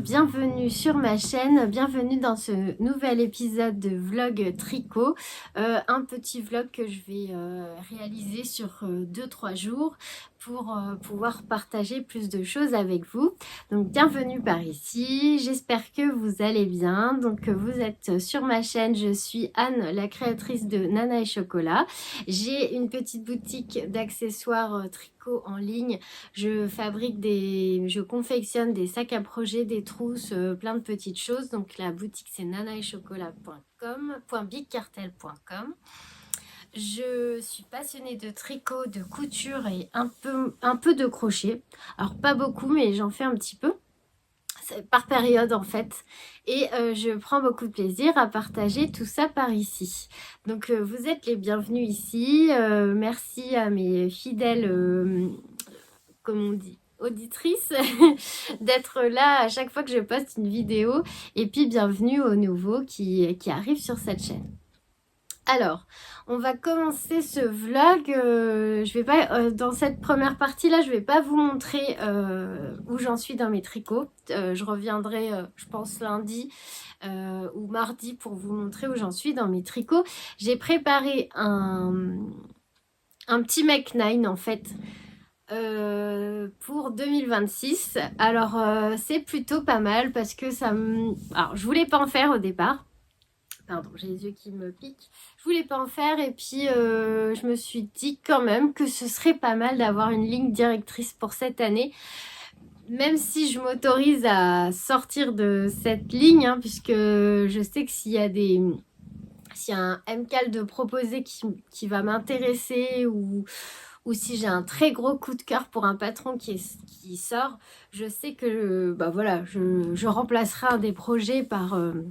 bienvenue sur ma chaîne, bienvenue dans ce nouvel épisode de vlog tricot, un petit vlog que je vais réaliser sur 2-3 jours pour pouvoir partager plus de choses avec vous. Donc bienvenue par ici, j'espère que vous allez bien. Donc vous êtes sur ma chaîne, je suis Anne, la créatrice de Nana et Chocolat. J'ai une petite boutique d'accessoires tricot en ligne. Je confectionne des sacs à projet, des trousses, plein de petites choses. Donc la boutique c'est nanaetchocolat.com, .bigcartel.com. Je suis passionnée de tricot, de couture et un peu de crochet. Alors pas beaucoup, mais j'en fais un petit peu. C'est par période en fait. Et je prends beaucoup de plaisir à partager tout ça par ici. Donc vous êtes les bienvenus ici. Merci à mes fidèles, comme on dit, auditrices, d'être là à chaque fois que je poste une vidéo. Et puis bienvenue aux nouveaux qui arrivent sur cette chaîne. Alors, on va commencer ce vlog. Je vais pas, dans cette première partie là, je vais pas vous montrer où j'en suis dans mes tricots. Je reviendrai, je pense lundi ou mardi pour vous montrer où j'en suis dans mes tricots. J'ai préparé un petit Mech 9 en fait pour 2026. Alors c'est plutôt pas mal parce que ça me... Alors je voulais pas en faire au départ. Pardon, j'ai les yeux qui me piquent. Je voulais pas en faire et puis je me suis dit quand même que ce serait pas mal d'avoir une ligne directrice pour cette année. Même si je m'autorise à sortir de cette ligne, hein, puisque je sais que s'il y a un MCAL de proposer qui va m'intéresser ou si j'ai un très gros coup de cœur pour un patron qui sort, je sais que voilà, je remplacerai un des projets par un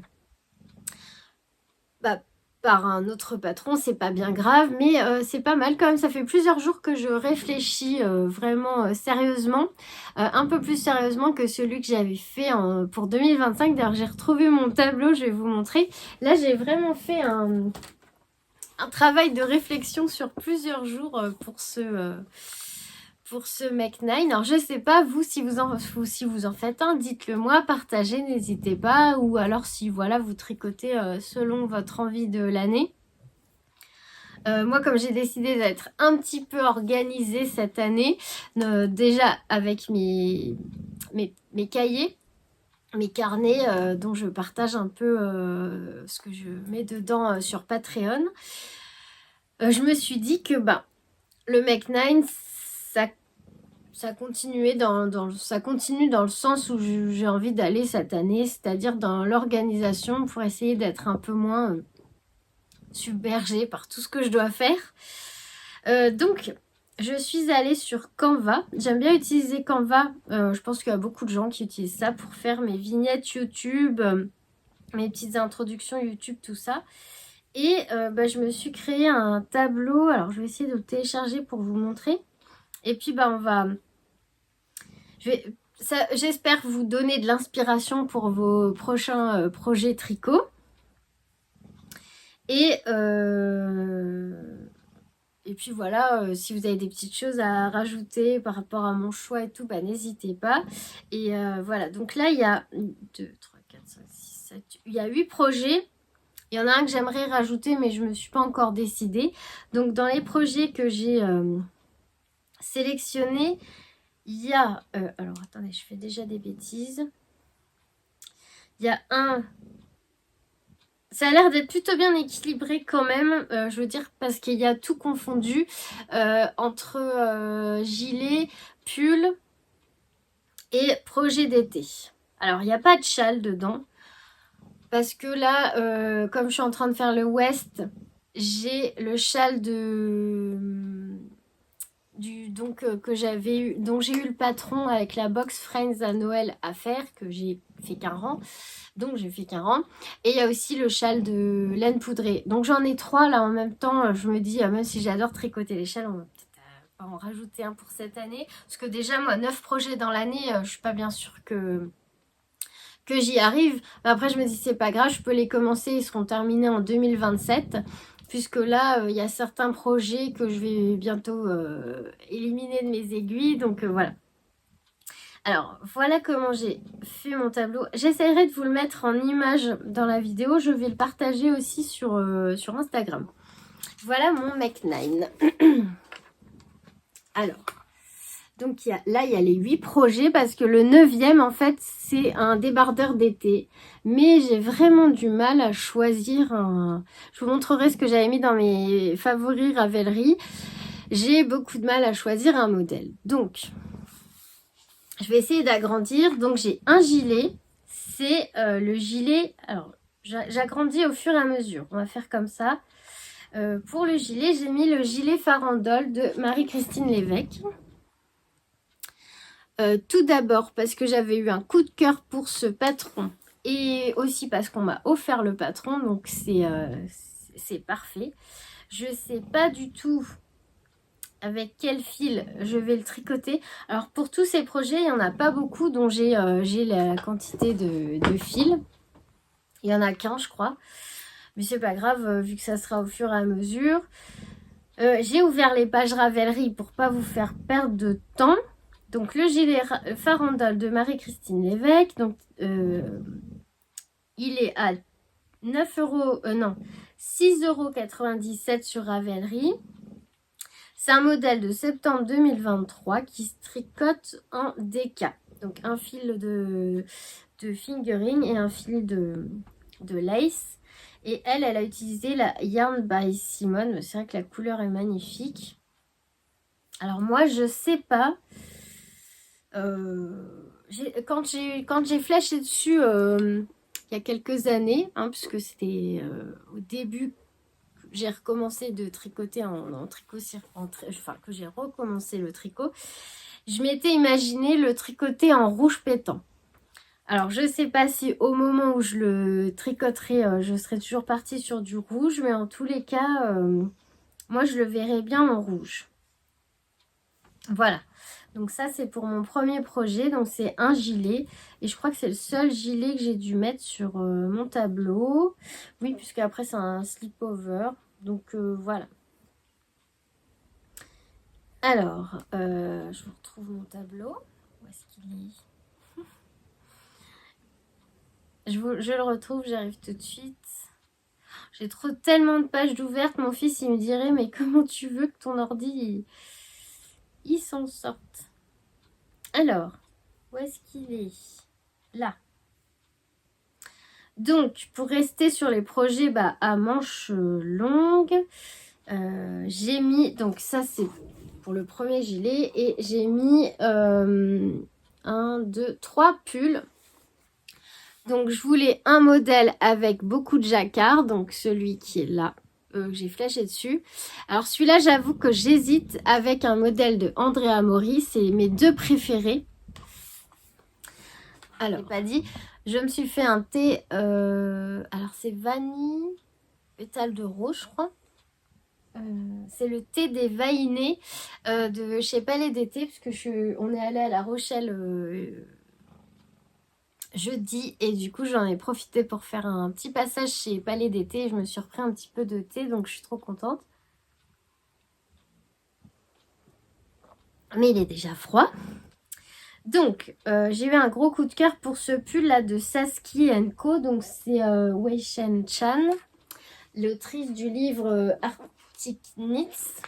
autre patron. C'est pas bien grave, mais c'est pas mal quand même. Ça fait plusieurs jours que je réfléchis vraiment sérieusement, un peu plus sérieusement que celui que j'avais fait pour 2025. D'ailleurs, j'ai retrouvé mon tableau, je vais vous montrer. Là, j'ai vraiment fait un travail de réflexion sur plusieurs jours pour ce Mech 9. Alors je sais pas vous si vous en faites un, dites-le moi, partagez, n'hésitez pas, ou alors si voilà vous tricotez selon votre envie de l'année. Moi comme j'ai décidé d'être un petit peu organisée cette année, déjà avec mes cahiers, mes carnets dont je partage un peu ce que je mets dedans sur Patreon, je me suis dit que le Mech 9 ça continue dans le sens où j'ai envie d'aller cette année, c'est-à-dire dans l'organisation pour essayer d'être un peu moins submergée par tout ce que je dois faire. Donc, je suis allée sur Canva. J'aime bien utiliser Canva. Je pense qu'il y a beaucoup de gens qui utilisent ça pour faire mes vignettes YouTube, mes petites introductions YouTube, tout ça. Et je me suis créé un tableau. Alors, je vais essayer de le télécharger pour vous montrer. Et puis, j'espère vous donner de l'inspiration pour vos prochains projets tricot. Et puis voilà, si vous avez des petites choses à rajouter par rapport à mon choix et tout, n'hésitez pas. Et voilà, donc là, il y a 1, 2, 3, 4, 5, 6, 7, il y a 8 projets. Il y en a un que j'aimerais rajouter, mais je ne me suis pas encore décidée. Donc dans les projets que j'ai sélectionnés, il y a... alors, attendez, je fais déjà des bêtises. Il y a un... Ça a l'air d'être plutôt bien équilibré quand même, je veux dire, parce qu'il y a tout confondu entre gilet, pull et projet d'été. Alors, il n'y a pas de châle dedans, parce que là, comme je suis en train de faire le West, j'ai le châle dont j'ai eu le patron avec la box Friends à Noël à faire, que j'ai fait qu'un rang. Donc j'ai fait qu'un rang. Et il y a aussi le châle de laine poudrée. Donc j'en ai 3 là en même temps. Je me dis, même si j'adore tricoter les châles, on va peut-être en rajouter un pour cette année. Parce que déjà moi 9 projets dans l'année, je suis pas bien sûre que j'y arrive. Mais après je me dis c'est pas grave, je peux les commencer, ils seront terminés en 2027. Puisque là, il y a certains projets que je vais bientôt éliminer de mes aiguilles. Donc voilà. Alors, voilà comment j'ai fait mon tableau. J'essaierai de vous le mettre en image dans la vidéo. Je vais le partager aussi sur Instagram. Voilà mon Make 9. Alors, donc là, il y a les 8 projets parce que le 9e, en fait, c'est un débardeur d'été. Mais j'ai vraiment du mal à choisir un... Je vous montrerai ce que j'avais mis dans mes favoris Ravelry. J'ai beaucoup de mal à choisir un modèle. Donc, je vais essayer d'agrandir. Donc, j'ai un gilet. C'est le gilet... Alors, j'agrandis au fur et à mesure. On va faire comme ça. Pour le gilet, j'ai mis le gilet farandole de Marie-Christine Lévesque. Tout d'abord parce que j'avais eu un coup de cœur pour ce patron et aussi parce qu'on m'a offert le patron, donc c'est parfait. Je sais pas du tout avec quel fil je vais le tricoter. Alors pour tous ces projets, il n'y en a pas beaucoup dont j'ai la quantité de fils. Il n'y en a qu'un, je crois. Mais c'est pas grave, vu que ça sera au fur et à mesure. J'ai ouvert les pages Ravelry pour pas vous faire perdre de temps. Donc le gilet farandole de Marie-Christine Lévesque, donc il est à 9 euros, non, 6,97 € sur Ravelry. C'est un modèle de septembre 2023 qui se tricote en DK. Donc un fil de fingering et un fil de lace. Et elle a utilisé la Yarn by Simone. C'est vrai que la couleur est magnifique. Alors moi, je sais pas. Quand j'ai flashé dessus il y a quelques années, hein, puisque c'était au début j'ai recommencé de tricoter en tricot, enfin que j'ai recommencé le tricot, je m'étais imaginé le tricoter en rouge pétant. Alors je sais pas si au moment où je le tricoterai, je serai toujours partie sur du rouge, mais en tous les cas, moi je le verrai bien en rouge. Voilà. Donc ça, c'est pour mon premier projet. Donc c'est un gilet. Et je crois que c'est le seul gilet que j'ai dû mettre sur mon tableau. Oui, puisque après c'est un slip-over. Donc voilà. Alors, je vous retrouve mon tableau. Où est-ce qu'il est? Je le retrouve, j'arrive tout de suite. J'ai tellement de pages d'ouvertes. Mon fils, il me dirait, mais comment tu veux que ton ordi, il s'en sorte? Alors, où est-ce qu'il est? Là. Donc, pour rester sur les projets à manches longues, j'ai mis, donc ça c'est pour le premier gilet, et j'ai mis 1, 2, 3 pulls. Donc, je voulais un modèle avec beaucoup de jacquard, donc celui qui est là, que j'ai flashé dessus. Alors, celui-là, j'avoue que j'hésite avec un modèle de Andrea Mori, c'est mes deux préférés. Alors, pas dit, je me suis fait un thé, alors c'est vanille, pétale de rose, je crois. C'est le thé des Vainés de chez Palais d'été, parce que on est allé à La Rochelle jeudi, et du coup j'en ai profité pour faire un petit passage chez Palais d'été. Je me suis repris un petit peu de thé, donc je suis trop contente. Mais il est déjà froid. Donc, j'ai eu un gros coup de cœur pour ce pull là de Saski Co. Donc, c'est Wei Shen Chan, l'autrice du livre Arctic Knits.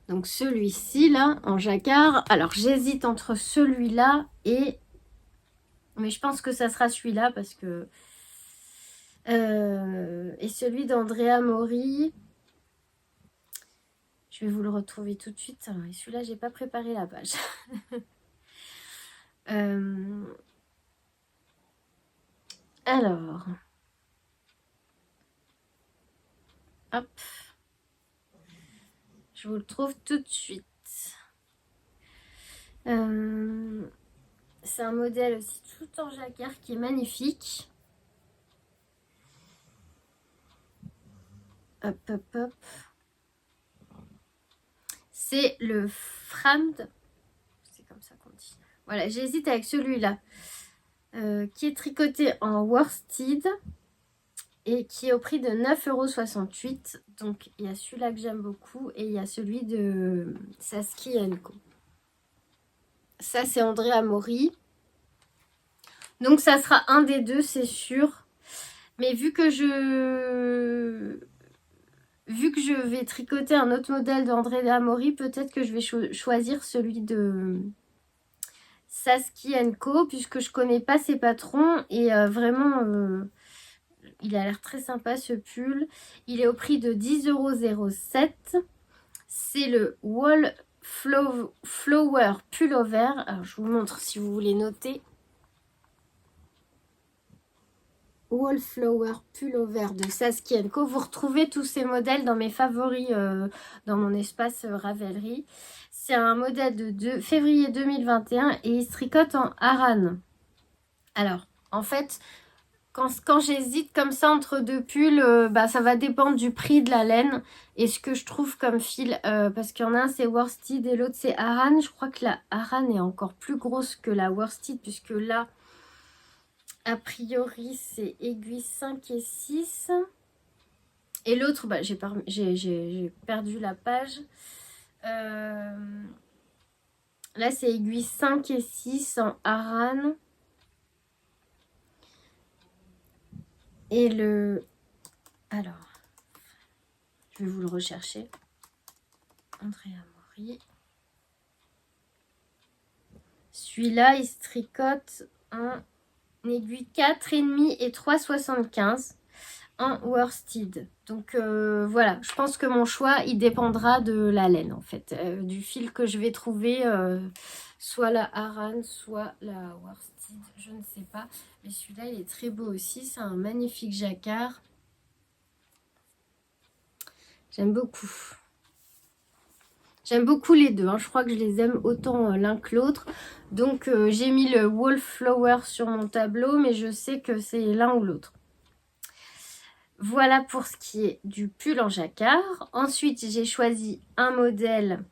Donc, celui-ci là, en jacquard. Alors, j'hésite entre celui-là et... Mais je pense que ça sera celui-là parce que... et celui d'Andrea Mori. Je vais vous le retrouver tout de suite. Et celui-là, j'ai pas préparé la page. Alors, hop, je vous le trouve tout de suite. C'est un modèle aussi tout en jacquard qui est magnifique. Hop, hop, hop. C'est le Framd. C'est comme ça qu'on dit. Voilà, j'hésite avec celui-là. Qui est tricoté en worsted. Et qui est au prix de 9,68 €. Donc, il y a celui-là que j'aime beaucoup. Et il y a celui de Saski Co. ça c'est André Amaury. Donc ça sera un des deux, c'est sûr. Mais vu que je vais tricoter un autre modèle d'André Amaury, peut-être que je vais choisir celui de Saskia Co, puisque je connais pas ses patrons et vraiment il a l'air très sympa ce pull. Il est au prix de 10,07 €. C'est le Flower Pullover. Alors je vous montre si vous voulez noter. Wallflower Pullover de Saskia Co. Vous retrouvez tous ces modèles dans mes favoris dans mon espace Ravelry. C'est un modèle de février 2021 et il se tricote en Aran. Alors, en fait, quand j'hésite comme ça entre deux pulls, ça va dépendre du prix de la laine et ce que je trouve comme fil. Parce qu'il y en a un c'est worsted et l'autre c'est Aran. Je crois que la Aran est encore plus grosse que la worsted puisque là, a priori, c'est aiguille 5 et 6. Et l'autre, j'ai perdu la page. Là, c'est aiguille 5 et 6 en Aran. Et le... Alors, je vais vous le rechercher. André Amaury. Celui-là, il se tricote en aiguille 4,5 et 3,75 en worsted. Donc voilà, je pense que mon choix, il dépendra de la laine en fait. Du fil que je vais trouver, soit la Aran, soit la worsted, je ne sais pas. Mais celui-là, il est très beau aussi, c'est un magnifique jacquard. J'aime beaucoup. J'aime beaucoup les deux, hein. Je crois que je les aime autant l'un que l'autre. Donc j'ai mis le Wallflower sur mon tableau, mais je sais que c'est l'un ou l'autre. Voilà pour ce qui est du pull en jacquard. Ensuite, j'ai choisi un modèle.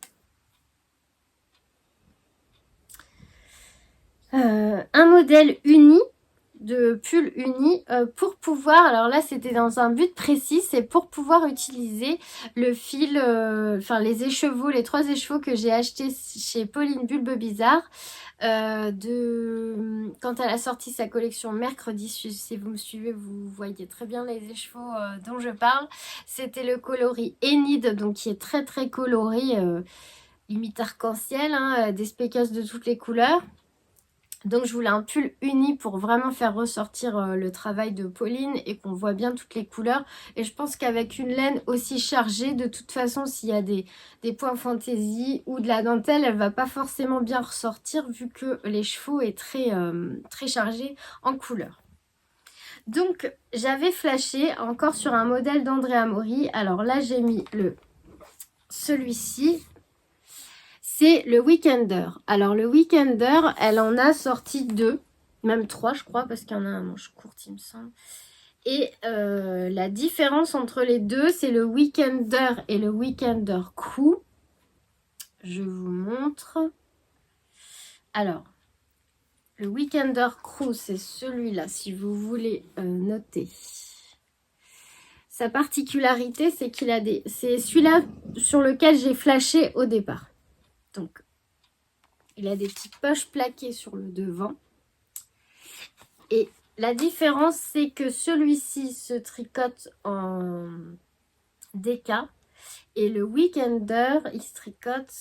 Un modèle uni, de pull uni, pour pouvoir, alors là c'était dans un but précis, c'est pour pouvoir utiliser le fil, les écheveaux, les 3 écheveaux que j'ai achetés chez Pauline Bulbe Bizarre. Quand elle a sorti sa collection mercredi, si vous me suivez, vous voyez très bien les écheveaux dont je parle. C'était le coloris Enid, donc qui est très très coloré, limite arc-en-ciel, hein, des spécos de toutes les couleurs. Donc je voulais un pull uni pour vraiment faire ressortir le travail de Pauline et qu'on voit bien toutes les couleurs. Et je pense qu'avec une laine aussi chargée, de toute façon, s'il y a des points fantaisie ou de la dentelle, elle va pas forcément bien ressortir vu que l'écheveau est très, très chargé en couleurs. Donc j'avais flashé encore sur un modèle d'André Amaury. Alors là j'ai mis celui-ci. C'est le Weekender. Alors le Weekender, elle en a sorti 2, même 3 je crois, parce qu'il y en a un manche courte il me semble. Et la différence entre les deux, c'est le Weekender et le Weekender Crew. Je vous montre. Alors, le Weekender Crew, c'est celui-là, si vous voulez noter. Sa particularité, c'est qu'il a des... C'est celui-là sur lequel j'ai flashé au départ. Donc, il a des petites poches plaquées sur le devant. Et la différence, c'est que celui-ci se tricote en DK. Et le Weekender, il se tricote...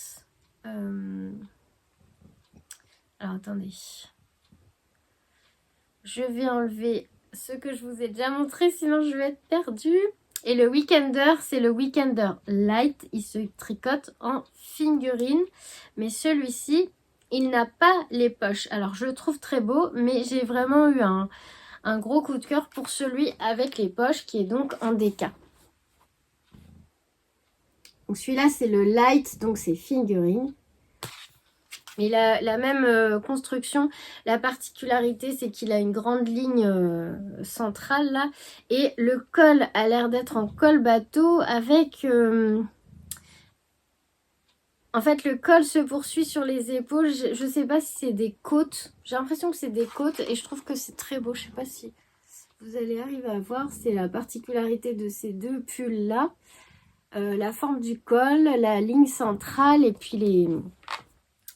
Alors, attendez. Je vais enlever ce que je vous ai déjà montré, sinon je vais être perdue. Et le Weekender, c'est le Weekender Light. Il se tricote en figurine. Mais celui-ci, il n'a pas les poches. Alors, je le trouve très beau, mais j'ai vraiment eu un gros coup de cœur pour celui avec les poches, qui est donc en DK. Donc, celui-là, c'est le Light, donc c'est figurine. Mais la même construction, la particularité, c'est qu'il a une grande ligne centrale là. Et le col a l'air d'être en col bateau avec... En fait, le col se poursuit sur les épaules. Je ne sais pas si c'est des côtes. J'ai l'impression que c'est des côtes et je trouve que c'est très beau. Je ne sais pas si vous allez arriver à voir. C'est la particularité de ces deux pulls là. La forme du col, la ligne centrale et puis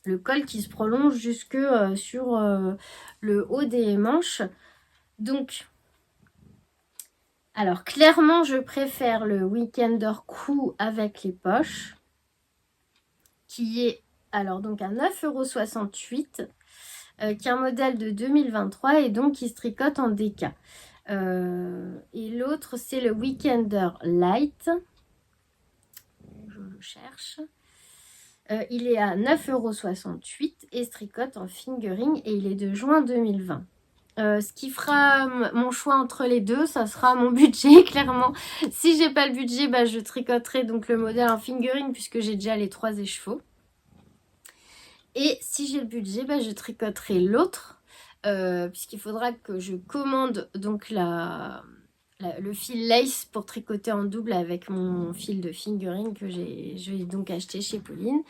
le col qui se prolonge jusque sur le haut des manches. Donc, alors clairement, je préfère le Weekender Crew avec les poches, qui est alors donc à 9,68 €, qui est un modèle de 2023 et donc qui se tricote en DK. Et l'autre, c'est le Weekender Light. Je le cherche. Il est à 9,68 € et se tricote en fingering et il est de juin 2020. Ce qui fera mon choix entre les deux, ça sera mon budget, clairement. Si j'ai pas le budget, bah, je tricoterai donc le modèle en fingering puisque j'ai déjà les 3 écheveaux. Et si j'ai le budget, bah, je tricoterai l'autre puisqu'il faudra que je commande donc le fil lace pour tricoter en double avec mon fil de fingering que je vais donc acheter chez Pauline.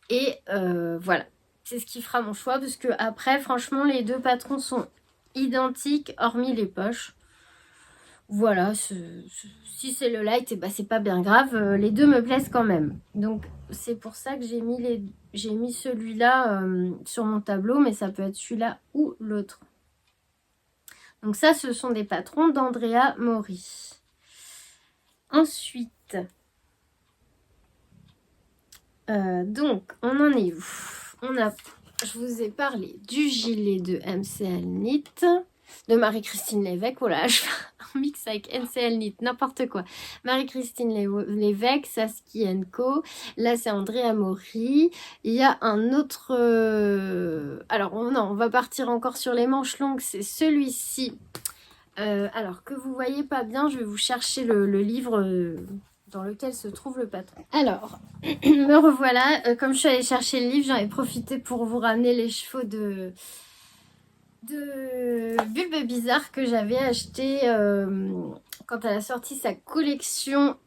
Et voilà, c'est ce qui fera mon choix parce que après, franchement, les deux patrons sont identiques hormis les poches. Voilà, si c'est le light, et bah, c'est pas bien grave, les deux me plaisent quand même. Donc c'est pour ça que j'ai mis celui-là sur mon tableau, mais ça peut être celui-là ou l'autre. Donc ça, ce sont des patrons d'Andrea Mori. Ensuite, donc on en est où? Je vous ai parlé du gilet de MCL Knit, de Marie-Christine Lévesque. Oh là, je fais un mix avec MCL Knit, n'importe quoi. Marie-Christine Lévesque, Saskia Co. Là, c'est Andrea Mori. Il y a un autre... Alors, non, on va partir encore sur les manches longues. C'est celui-ci. Alors, que vous voyez pas bien, je vais vous chercher le livre... dans lequel se trouve le patron. Alors, me revoilà. Comme je suis allée chercher le livre, j'en ai profité pour vous ramener les chevaux de Bulbe Bizarre que j'avais acheté quand elle a sorti sa collection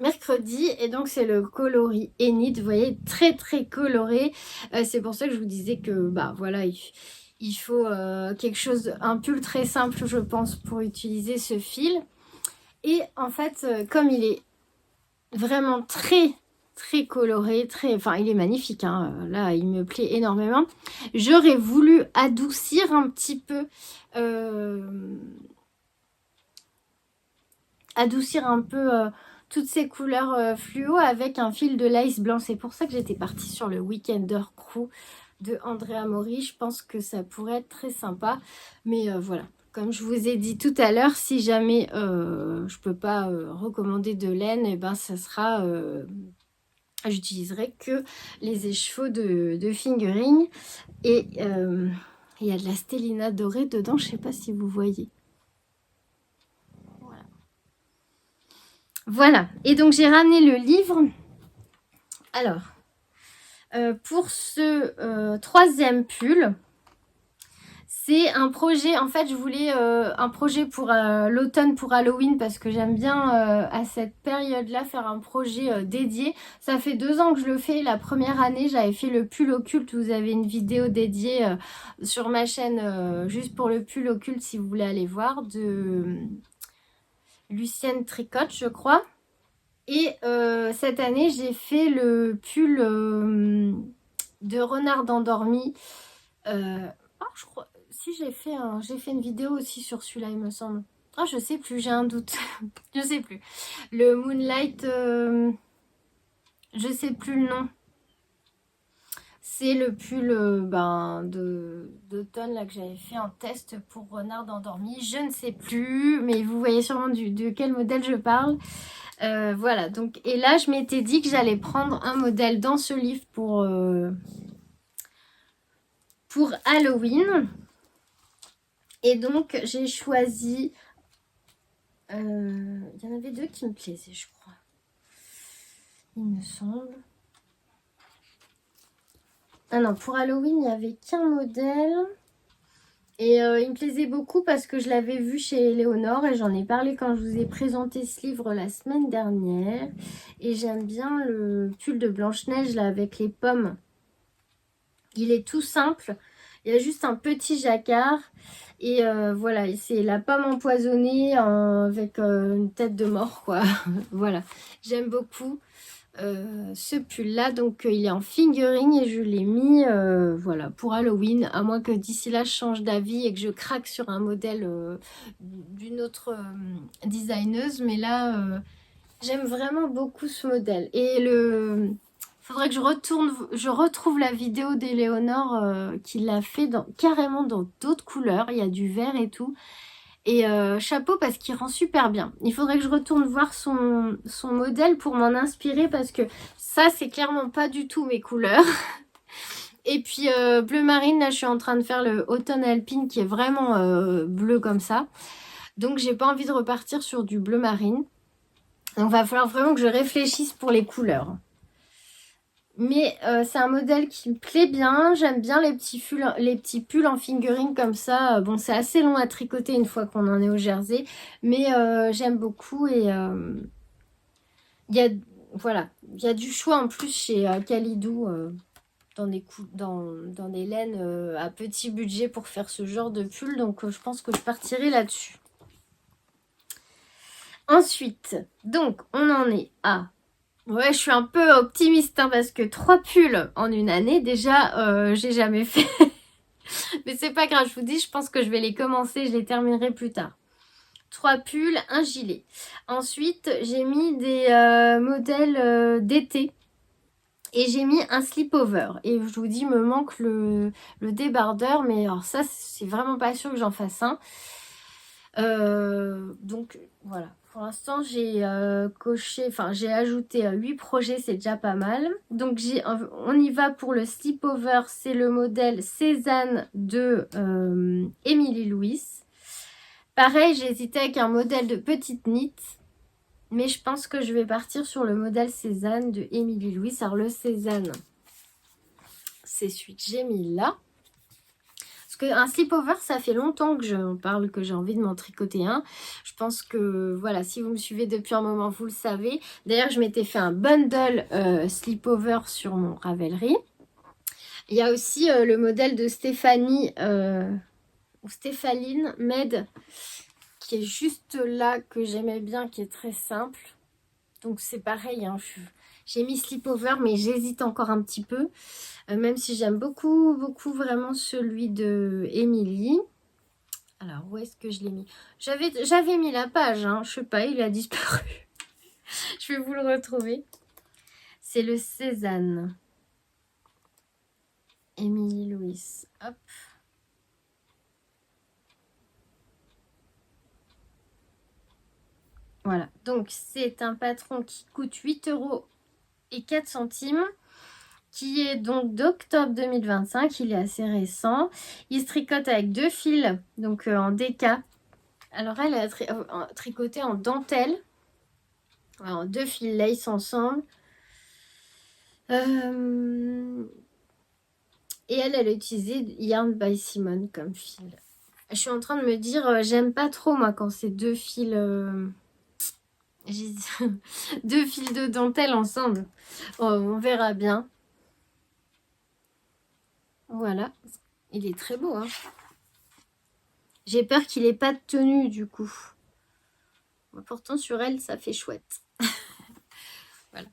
mercredi. Et donc, c'est le coloris Enid. Vous voyez, très très coloré. C'est pour ça que je vous disais que, bah voilà, il faut quelque chose, un pull très simple, je pense, pour utiliser ce fil. Et en fait, comme il est vraiment très très coloré, enfin il est magnifique, hein. Là il me plaît énormément. J'aurais voulu adoucir un petit peu, toutes ces couleurs fluo avec un fil de lace blanc. C'est pour ça que j'étais partie sur le Weekender Crew de Andrea Mori. Je pense que ça pourrait être très sympa, mais voilà. Comme je vous ai dit tout à l'heure, si jamais je peux pas recommander de laine, et ben ça sera, j'utiliserai que les écheveaux de fingering. Et il y a de la stellina dorée dedans, je sais pas si vous voyez. Voilà. Voilà. Et donc j'ai ramené le livre. Alors, pour ce troisième pull, c'est un projet, en fait je voulais un projet pour l'automne, pour Halloween, parce que j'aime bien à cette période-là faire un projet dédié. Ça fait 2 ans que je le fais. La première année j'avais fait le pull occulte, vous avez une vidéo dédiée sur ma chaîne juste pour le pull occulte si vous voulez aller voir, de Lucienne Tricotte je crois. Et cette année j'ai fait le pull de Renard endormi. Je crois... Si j'ai fait une vidéo aussi sur celui-là, il me semble. Ah, je sais plus, j'ai un doute. Je sais plus. Le Moonlight, je sais plus le nom. C'est le pull d'automne là que j'avais fait en test pour Renard endormi. Je ne sais plus, mais vous voyez sûrement de quel modèle je parle. Voilà, donc, et là je m'étais dit que j'allais prendre un modèle dans ce livre pour Halloween. Et donc, j'ai choisi... il y en avait 2 qui me plaisaient, je crois. Il me semble. Ah non, pour Halloween, il n'y avait qu'un modèle. Et il me plaisait beaucoup parce que je l'avais vu chez Léonore. Et j'en ai parlé quand je vous ai présenté ce livre la semaine dernière. Et j'aime bien le pull de Blanche-Neige, là, avec les pommes. Il est tout simple. Il y a juste un petit jacquard. Et voilà, c'est la pomme empoisonnée avec une tête de mort, quoi. Voilà, j'aime beaucoup. ce pull là, donc il est en fingering et je l'ai mis voilà, pour Halloween, à moins que d'ici là je change d'avis et que je craque sur un modèle d'une autre designeuse, mais là j'aime vraiment beaucoup ce modèle. Et faudrait que je retrouve la vidéo d'Éléonore qui l'a fait carrément dans d'autres couleurs, il y a du vert et tout. Et chapeau parce qu'il rend super bien. Il faudrait que je retourne voir son modèle pour m'en inspirer parce que ça, c'est clairement pas du tout mes couleurs. Et puis bleu marine, là, je suis en train de faire le automne alpine qui est vraiment bleu comme ça. Donc, j'ai pas envie de repartir sur du bleu marine. Donc, va falloir vraiment que je réfléchisse pour les couleurs. Mais c'est un modèle qui me plaît bien. J'aime bien les petits pulls en fingering comme ça. Bon, c'est assez long à tricoter une fois qu'on en est au jersey. Mais j'aime beaucoup. Et il y a, voilà, il y a du choix en plus chez Kalidou dans des laines à petit budget pour faire ce genre de pull. Donc je pense que je partirai là-dessus. Ensuite, donc on en est à... Ouais, je suis un peu optimiste hein, parce que 3 pulls en une année, déjà, j'ai jamais fait. Mais c'est pas grave, je vous dis, je pense que je vais les commencer, je les terminerai plus tard. 3 pulls, un gilet. Ensuite, j'ai mis des modèles d'été. Et j'ai mis un slip-over. Et je vous dis, me manque le débardeur. Mais alors ça, c'est vraiment pas sûr que j'en fasse un. Donc, voilà. Pour l'instant, j'ai j'ai ajouté 8 projets, c'est déjà pas mal. Donc, on y va pour le slip-over. C'est le modèle Cézanne de Emily Louis. Pareil, j'ai hésité avec un modèle de petite knit. Mais je pense que je vais partir sur le modèle Cézanne de Emily Louis. Alors, le Cézanne, c'est celui que j'ai mis là. Un slip-over, ça fait longtemps que j'en parle, que j'ai envie de m'en tricoter un. Je pense que, voilà, si vous me suivez depuis un moment, vous le savez. D'ailleurs, je m'étais fait un bundle slip-over sur mon Ravelry. Il y a aussi le modèle de Stéphanie, ou Stéphaline Med, qui est juste là, que j'aimais bien, qui est très simple. Donc, c'est pareil, hein, j'ai mis slip-over, mais j'hésite encore un petit peu. Même si j'aime beaucoup, beaucoup vraiment celui de Emily. Alors, où est-ce que je l'ai mis? J'avais mis la page, hein, je sais pas, il a disparu. Je vais vous le retrouver. C'est le Cézanne. Emily Louis. Hop. Voilà. Donc, c'est un patron qui coûte 8,04 €. Qui est donc d'octobre 2025. Il est assez récent. Il se tricote avec 2 fils, donc en DK. Alors, elle a tricoté en dentelle. Alors, 2 fils lace ensemble. Et elle a utilisé Yarn by Simone comme fil. Je suis en train de me dire, j'aime pas trop moi quand c'est 2 fils... 2 fils de dentelle ensemble. On verra bien. Voilà. Il est très beau, hein. J'ai peur qu'il n'ait pas de tenue, du coup. Pourtant, sur elle, ça fait chouette. Voilà.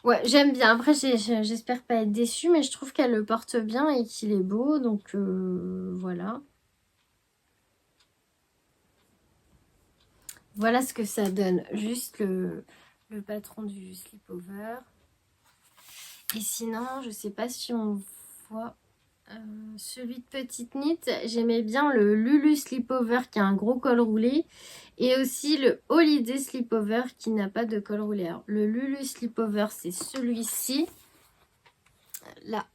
Ouais, j'aime bien. Après, j'espère pas être déçue, mais je trouve qu'elle le porte bien et qu'il est beau. Donc, voilà. Voilà ce que ça donne. Juste le patron du slip-over. Et sinon, je sais pas si on voit celui de petite knit. J'aimais bien le Lulu Slipover qui a un gros col roulé. Et aussi le Holiday Slipover qui n'a pas de col roulé. Alors, le Lulu Slipover, c'est celui-ci. Là.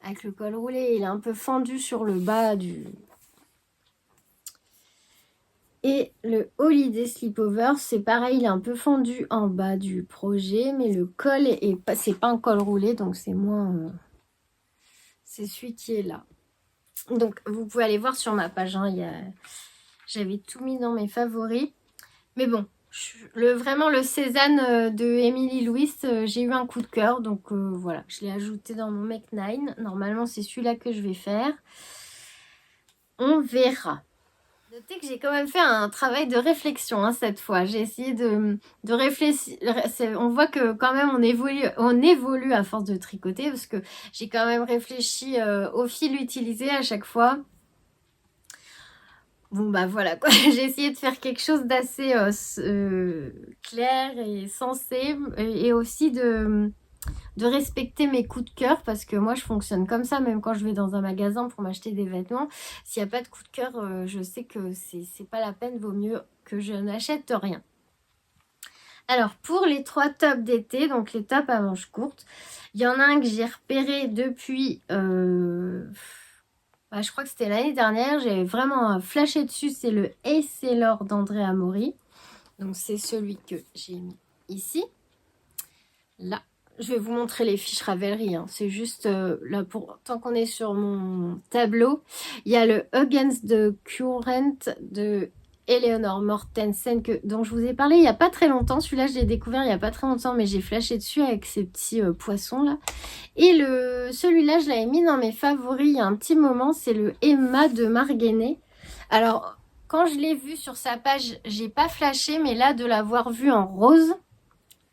Avec le col roulé, il est un peu fendu sur le bas du... Et le Holiday Slipover, c'est pareil, il est un peu fendu en bas du projet, mais le col c'est pas un col roulé, donc c'est moins... c'est celui qui est là. Donc, vous pouvez aller voir sur ma page, hein, j'avais tout mis dans mes favoris. Mais bon, vraiment le Cézanne de Emily Louis, j'ai eu un coup de cœur, donc voilà, je l'ai ajouté dans mon Make 9. Normalement, c'est celui-là que je vais faire. On verra. Notez que j'ai quand même fait un travail de réflexion hein, cette fois. J'ai essayé de réfléchir. On voit que quand même on évolue à force de tricoter parce que j'ai quand même réfléchi au fil utilisé à chaque fois. Bon bah voilà quoi, j'ai essayé de faire quelque chose d'assez clair et sensé et aussi de respecter mes coups de cœur parce que moi je fonctionne comme ça même quand je vais dans un magasin pour m'acheter des vêtements. S'il n'y a pas de coup de cœur, je sais que c'est pas la peine, vaut mieux que je n'achète rien. Alors pour les 3 tops d'été, donc les tops à manches courtes, il y en a un que j'ai repéré depuis, je crois que c'était l'année dernière, j'ai vraiment flashé dessus, c'est le Esselor d'Andrea Mori. Donc c'est celui que j'ai mis ici, là. Je vais vous montrer les fiches Ravelry, hein. C'est juste là pour tant qu'on est sur mon tableau. Il y a le Against the Current de Eleanor Mortensen dont je vous ai parlé il n'y a pas très longtemps. Celui-là, je l'ai découvert il n'y a pas très longtemps, mais j'ai flashé dessus avec ces petits poissons là. Et celui-là, je l'avais mis dans mes favoris il y a un petit moment. C'est le Emma de Marguenet. Alors, quand je l'ai vu sur sa page, j'ai pas flashé, mais là, de l'avoir vu en rose,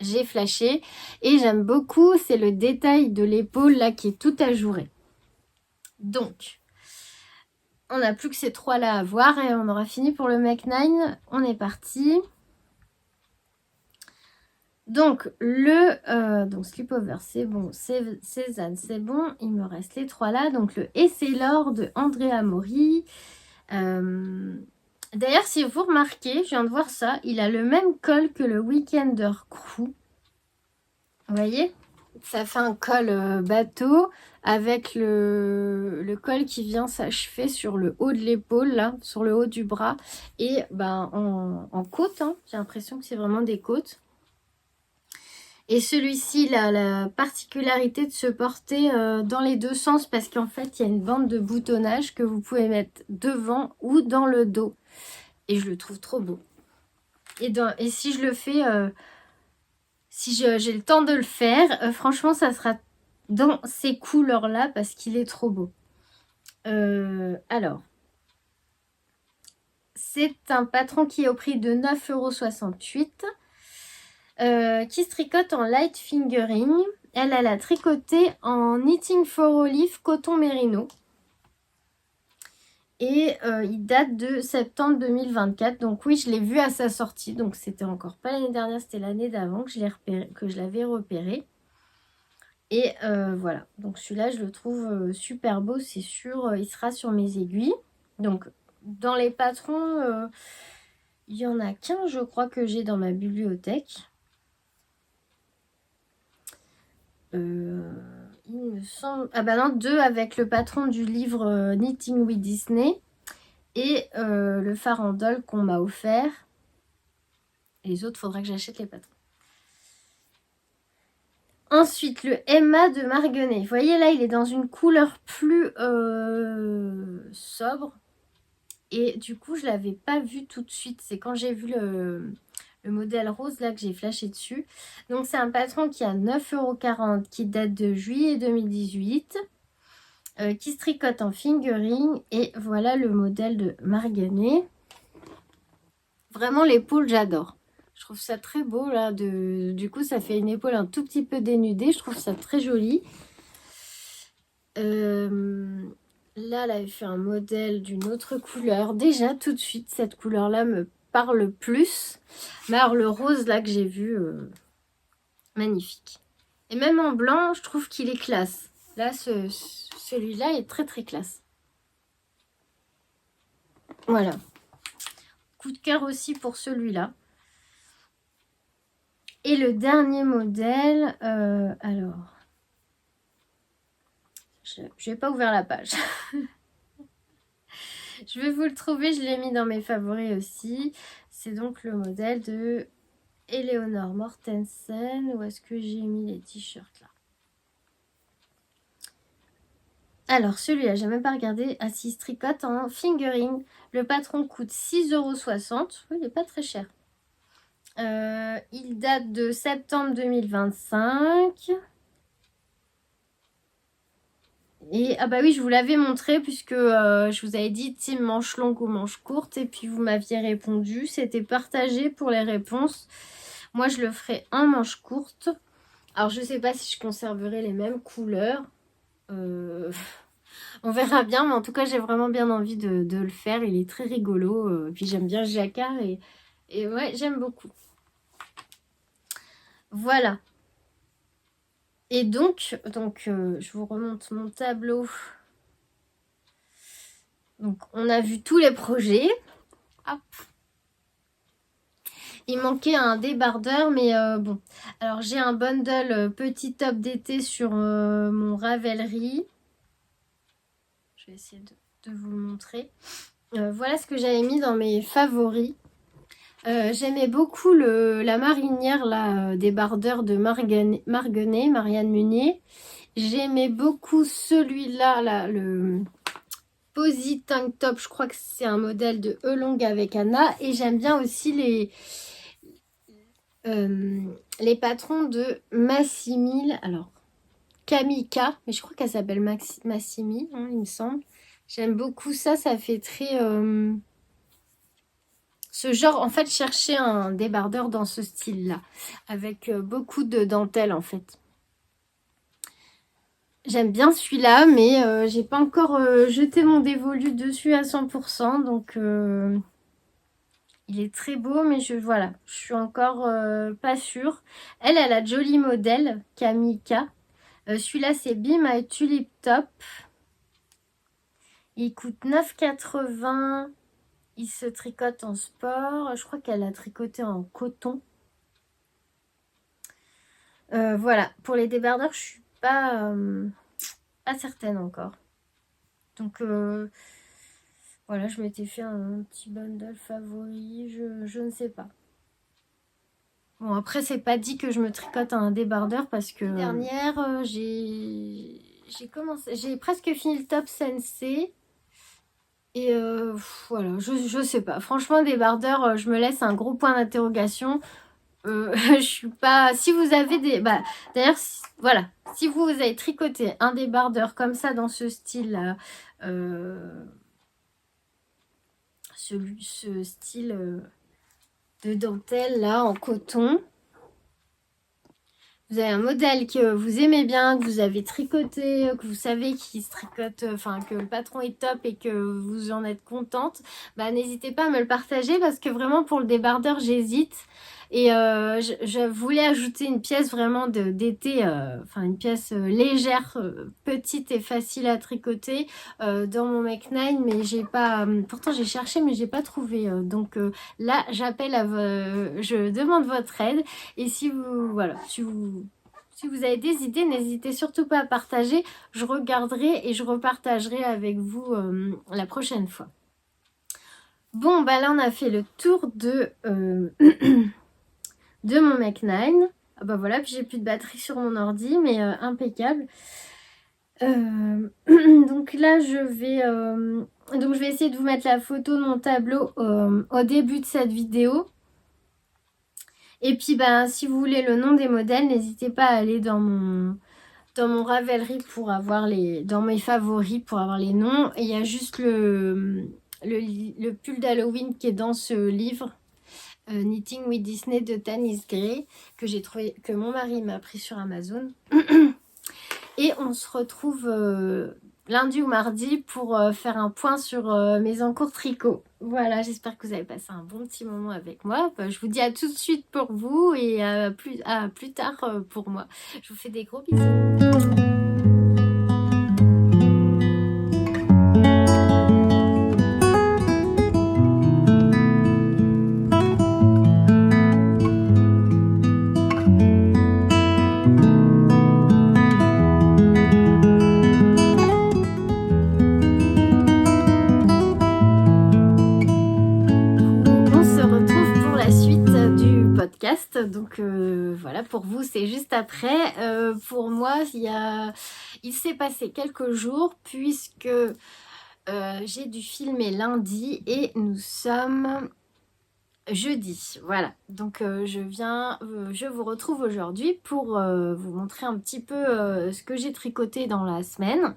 j'ai flashé et j'aime beaucoup, c'est le détail de l'épaule là qui est tout ajouré. Donc, on n'a plus que ces 3 là à voir et on aura fini pour le Mech 9. On est parti. Donc, donc Slipover, c'est bon. Cézanne, c'est bon. Il me reste les 3 là. Donc, le Esselor de Andrea Mori. D'ailleurs, si vous remarquez, je viens de voir ça, il a le même col que le Weekender Crew. Vous voyez? Ça fait un col bateau avec le col qui vient s'achever sur le haut de l'épaule, là, sur le haut du bras. Et ben, en côte, hein. J'ai l'impression que c'est vraiment des côtes. Et celui-ci, il a la particularité de se porter dans les 2 sens parce qu'en fait, il y a une bande de boutonnage que vous pouvez mettre devant ou dans le dos. Et je le trouve trop beau. Et si je le fais, si j'ai le temps de le faire, franchement, ça sera dans ces couleurs-là parce qu'il est trop beau. Alors, c'est un patron qui est au prix de 9,68 €, qui se tricote en light fingering. Elle a tricoté en Knitting for Olive coton mérino. Et il date de septembre 2024. Donc oui, je l'ai vu à sa sortie. Donc c'était encore pas l'année dernière, c'était l'année d'avant que je l'avais repéré. Et voilà. Donc celui-là, je le trouve super beau, c'est sûr. Il sera sur mes aiguilles. Donc dans les patrons, il y en a qu'un, je crois, que j'ai dans ma bibliothèque. Il me semble... Ah bah non, 2 avec le patron du livre Knitting with Disney. Et le farandole qu'on m'a offert. Et les autres, il faudra que j'achète les patrons. Ensuite, le Emma de Marguenet. Vous voyez là, il est dans une couleur plus sobre. Et du coup, je ne l'avais pas vu tout de suite. C'est quand j'ai vu le modèle rose là que j'ai flashé dessus. Donc, c'est un patron qui a 9,40 €, qui date de juillet 2018. Qui se tricote en fingering. Et voilà le modèle de Marguenet. Vraiment, l'épaule, j'adore. Je trouve ça très beau, là. Du coup, ça fait une épaule un tout petit peu dénudée. Je trouve ça très joli. Là, elle avait fait un modèle d'une autre couleur. Déjà, tout de suite, cette couleur-là me parle plus. Mais alors, le rose, là, que j'ai vu, magnifique. Et même en blanc, je trouve qu'il est classe. Là, celui-là est très, très classe. Voilà. Coup de cœur aussi pour celui-là. Et le dernier modèle, alors, je n'ai pas ouvert la page. Je vais vous le trouver, je l'ai mis dans mes favoris aussi. C'est donc le modèle de Eleanor Mortensen. Où est-ce que j'ai mis les t-shirts là? Alors celui-là, j'ai même pas regardé. Ah si, tricote en fingering. Le patron coûte 6,60 €. Oui, il n'est pas très cher. Il date de septembre 2025. Et ah bah oui, je vous l'avais montré puisque je vous avais dit team manche longue ou manche courte et puis vous m'aviez répondu. C'était partagé pour les réponses. Moi, je le ferai en manche courte. Alors, je sais pas si je conserverai les mêmes couleurs. On verra bien, mais en tout cas, j'ai vraiment bien envie de le faire. Il est très rigolo. Puis j'aime bien le jacquard et ouais, j'aime beaucoup. Voilà. Et donc je vous remonte mon tableau. Donc, on a vu tous les projets. Hop. Il manquait un débardeur, mais bon. Alors, j'ai un bundle petit top d'été sur mon Ravelry. Je vais essayer de vous le montrer. Voilà ce que j'avais mis dans mes favoris. J'aimais beaucoup la marinière là, débardeur de Marguenet, Marianne Munier. J'aimais beaucoup celui-là, là, le Posy Tank Top. Je crois que c'est un modèle de Elong avec Anna. Et j'aime bien aussi les patrons de Massimil. Alors, Kamika, mais je crois qu'elle s'appelle Massimi, hein, il me semble. J'aime beaucoup ça, ça fait très... ce genre, en fait, chercher un débardeur dans ce style-là, avec beaucoup de dentelle, en fait. J'aime bien celui-là, mais j'ai pas encore jeté mon dévolu dessus à 100%, donc il est très beau, mais voilà, je suis encore pas sûre. Elle a la jolie modèle, Kamika. Celui-là, c'est Be My Tulip Top. Il coûte 9,80 €. Il se tricote en sport. Je crois qu'elle a tricoté en coton. Voilà, pour les débardeurs, je suis pas certaine encore. Donc voilà, je m'étais fait un petit bundle favori, je ne sais pas. Bon, après, c'est pas dit que je me tricote un débardeur parce que dernière, j'ai presque fini le top Sensei. Et voilà, je sais pas. Franchement, débardeur, je me laisse un gros point d'interrogation. Je suis pas... Si vous avez des... Bah, d'ailleurs, voilà. Si vous avez tricoté un débardeur comme ça, dans ce style-là, ce style de dentelle, là, en coton, vous avez un modèle que vous aimez bien, que vous avez tricoté, que vous savez qu'il se tricote, enfin que le patron est top et que vous en êtes contente, bah n'hésitez pas à me le partager parce que vraiment pour le débardeur j'hésite. Et je voulais ajouter une pièce vraiment d'été, enfin une pièce légère, petite et facile à tricoter dans mon Make 9, mais j'ai pas, pourtant j'ai cherché mais j'ai pas trouvé. Donc là j'appelle je demande votre aide. Et si vous, voilà, si vous avez des idées, n'hésitez surtout pas à partager. Je regarderai et je repartagerai avec vous la prochaine fois. Bon, bah là, on a fait le tour de mon Make 9. Ah bah voilà, puis j'ai plus de batterie sur mon ordi, mais impeccable. Donc là, je vais essayer de vous mettre la photo de mon tableau au début de cette vidéo. Et puis, ben, si vous voulez le nom des modèles, n'hésitez pas à aller dans mon Ravelry pour avoir dans mes favoris pour avoir les noms. Et il y a juste le pull d'Halloween qui est dans ce livre, Knitting with Disney de Tanis Gray, que j'ai trouvé, que mon mari m'a pris sur Amazon. Et on se retrouve lundi ou mardi pour faire un point sur mes encours tricot. Voilà, j'espère que vous avez passé un bon petit moment avec moi. Je vous dis à tout de suite pour vous et à plus tard pour moi. Je vous fais des gros bisous. Donc voilà, pour vous c'est juste après. Pour moi il s'est passé quelques jours puisque j'ai dû filmer lundi et nous sommes jeudi. Voilà, donc je vous retrouve aujourd'hui pour vous montrer un petit peu ce que j'ai tricoté dans la semaine.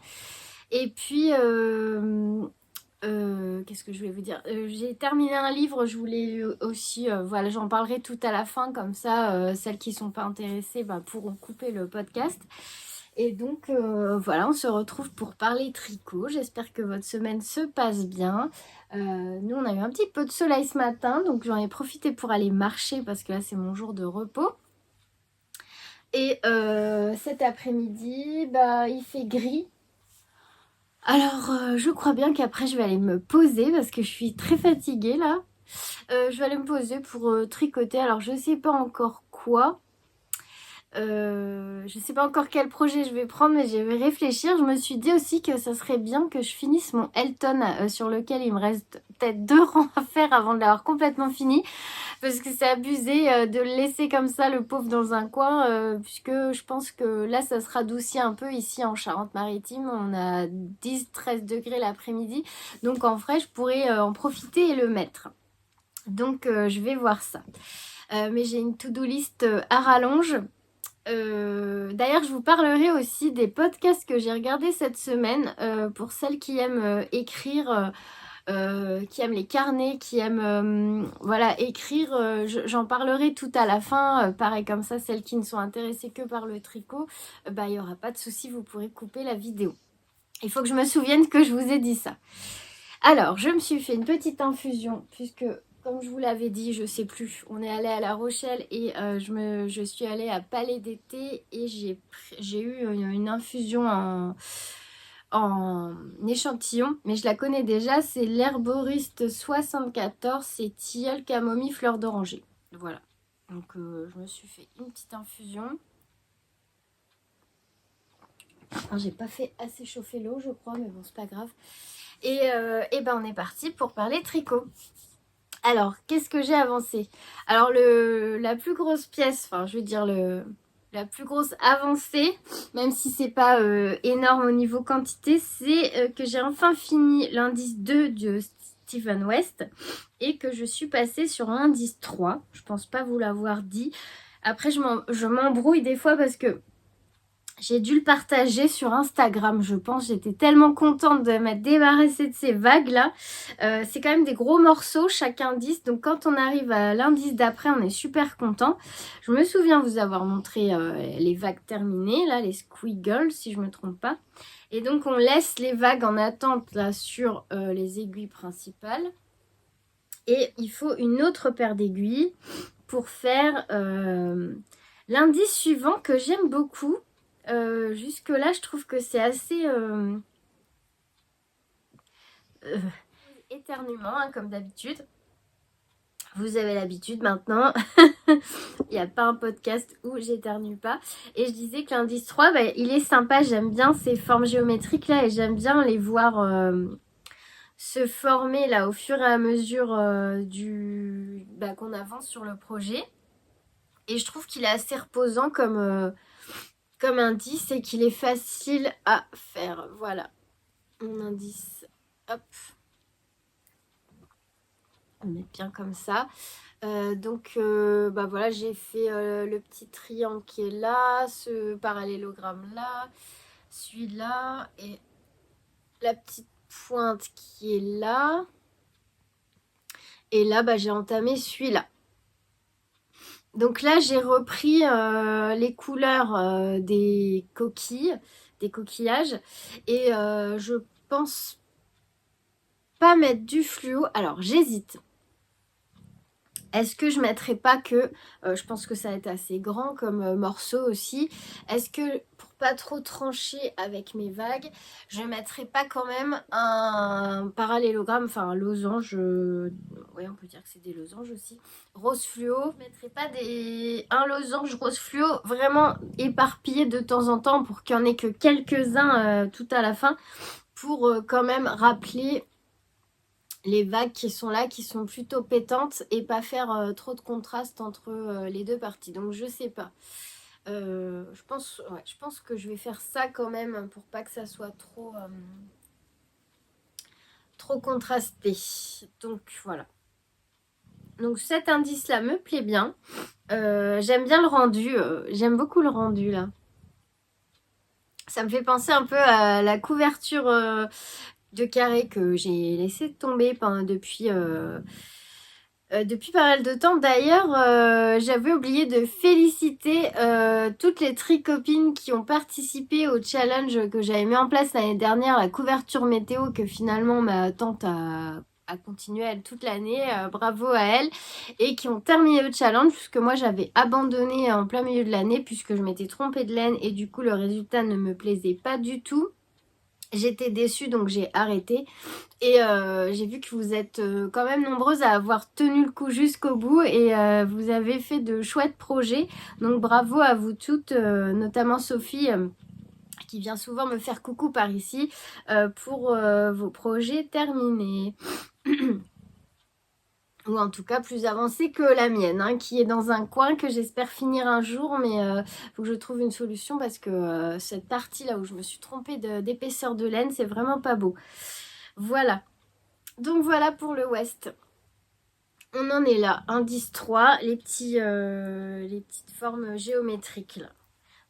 Et puis, qu'est-ce que je voulais vous dire? J'ai terminé un livre, je voulais aussi, voilà, j'en parlerai tout à la fin, comme ça, celles qui ne sont pas intéressées pourront couper le podcast. Et donc, voilà, on se retrouve pour parler tricot. J'espère que votre semaine se passe bien. Nous, on a eu un petit peu de soleil ce matin, donc j'en ai profité pour aller marcher parce que là, c'est mon jour de repos. Et cet après-midi, il fait gris. Alors, je crois bien qu'après, je vais aller me poser parce que je suis très fatiguée là. Je vais aller me poser pour tricoter. Alors, je ne sais pas encore quoi. Je sais pas encore quel projet je vais prendre, mais je vais réfléchir. Je me suis dit aussi que ça serait bien que je finisse mon Elton sur lequel il me reste peut-être 2 rangs à faire avant de l'avoir complètement fini. Parce que c'est abusé de le laisser comme ça, le pauvre, dans un coin, puisque je pense que là, ça se radoucit un peu ici en Charente-Maritime. On a 10-13 degrés l'après-midi. Donc en vrai, je pourrais en profiter et le mettre. Donc je vais voir ça. Mais j'ai une to-do list à rallonge. D'ailleurs, je vous parlerai aussi des podcasts que j'ai regardés cette semaine pour celles qui aiment écrire, qui aiment les carnets, qui aiment voilà, écrire. J'en parlerai tout à la fin. Pareil comme ça, celles qui ne sont intéressées que par le tricot, il n'y aura pas de souci, vous pourrez couper la vidéo. Il faut que je me souvienne que je vous ai dit ça. Alors, je me suis fait une petite infusion puisque, comme je vous l'avais dit, je sais plus, on est allé à La Rochelle et je suis allée à Palais d'été et j'ai eu une infusion en échantillon, mais je la connais déjà, c'est l'herboriste 74, c'est tilleul, camomille, fleur d'oranger. Voilà, donc je me suis fait une petite infusion. Alors, j'ai pas fait assez chauffer l'eau, je crois, mais bon, c'est pas grave. Et on est parti pour parler tricot. Alors, qu'est-ce que j'ai avancé? Alors, la plus grosse pièce, enfin, je veux dire la plus grosse avancée, même si c'est pas énorme au niveau quantité, c'est que j'ai enfin fini l'indice 2 de Stephen West et que je suis passée sur l'indice 3. Je pense pas vous l'avoir dit. Après, je m'embrouille des fois parce que j'ai dû le partager sur Instagram, je pense. J'étais tellement contente de m'être débarrassée de ces vagues-là. C'est quand même des gros morceaux, chaque indice. Donc, quand on arrive à l'indice d'après, on est super content. Je me souviens vous avoir montré les vagues terminées, là, les squiggles, si je ne me trompe pas. Et donc, on laisse les vagues en attente, là, sur les aiguilles principales. Et il faut une autre paire d'aiguilles pour faire l'indice suivant que j'aime beaucoup. Jusque là je trouve que c'est assez éternuement comme d'habitude. Vous avez l'habitude maintenant. Il n'y a pas un podcast où j'éternue pas. Et je disais que l'indice 3 il est sympa, j'aime bien ces formes géométriques là et j'aime bien les voir se former là au fur et à mesure qu'on avance sur le projet. Et je trouve qu'il est assez reposant comme indice et qu'il est facile à faire. Voilà, mon indice. Hop. On met bien comme ça. Voilà, j'ai fait le petit triangle qui est là, ce parallélogramme là, celui-là et la petite pointe qui est là. Et là, j'ai entamé celui-là. Donc là, j'ai repris les couleurs des coquilles, des coquillages. Et je pense pas mettre du fluo. Alors, j'hésite. Est-ce que je mettrai pas que, je pense que ça va être assez grand comme morceau aussi. Est-ce que pour pas trop trancher avec mes vagues, je mettrai pas quand même un parallélogramme, enfin un losange, oui on peut dire que c'est des losanges aussi, rose fluo. Je mettrai pas un losange rose fluo vraiment éparpillé de temps en temps pour qu'il n'y en ait que quelques-uns tout à la fin pour quand même rappeler les vagues qui sont là, qui sont plutôt pétantes et pas faire trop de contraste entre les deux parties. Donc je sais pas. Je pense que je vais faire ça quand même pour pas que ça soit trop contrasté. Donc voilà. Donc cet indice-là me plaît bien. J'aime bien le rendu. J'aime beaucoup le rendu là. Ça me fait penser un peu à la couverture de carré que j'ai laissé tomber depuis pas mal de temps. D'ailleurs, j'avais oublié de féliciter toutes les tricopines qui ont participé au challenge que j'avais mis en place l'année dernière, la couverture météo que finalement ma tante a continué elle toute l'année. Bravo à elle. Et qui ont terminé le challenge puisque moi j'avais abandonné en plein milieu de l'année puisque je m'étais trompée de laine et du coup le résultat ne me plaisait pas du tout. J'étais déçue donc j'ai arrêté. Et j'ai vu que vous êtes quand même nombreuses à avoir tenu le coup jusqu'au bout et vous avez fait de chouettes projets. Donc bravo à vous toutes, notamment Sophie qui vient souvent me faire coucou par ici pour vos projets terminés. Ou en tout cas plus avancée que la mienne, hein, qui est dans un coin que j'espère finir un jour, mais faut que je trouve une solution parce que cette partie là où je me suis trompée d'épaisseur de laine, c'est vraiment pas beau. Voilà. Donc voilà pour le West. On en est là, indice 3, les petites formes géométriques là.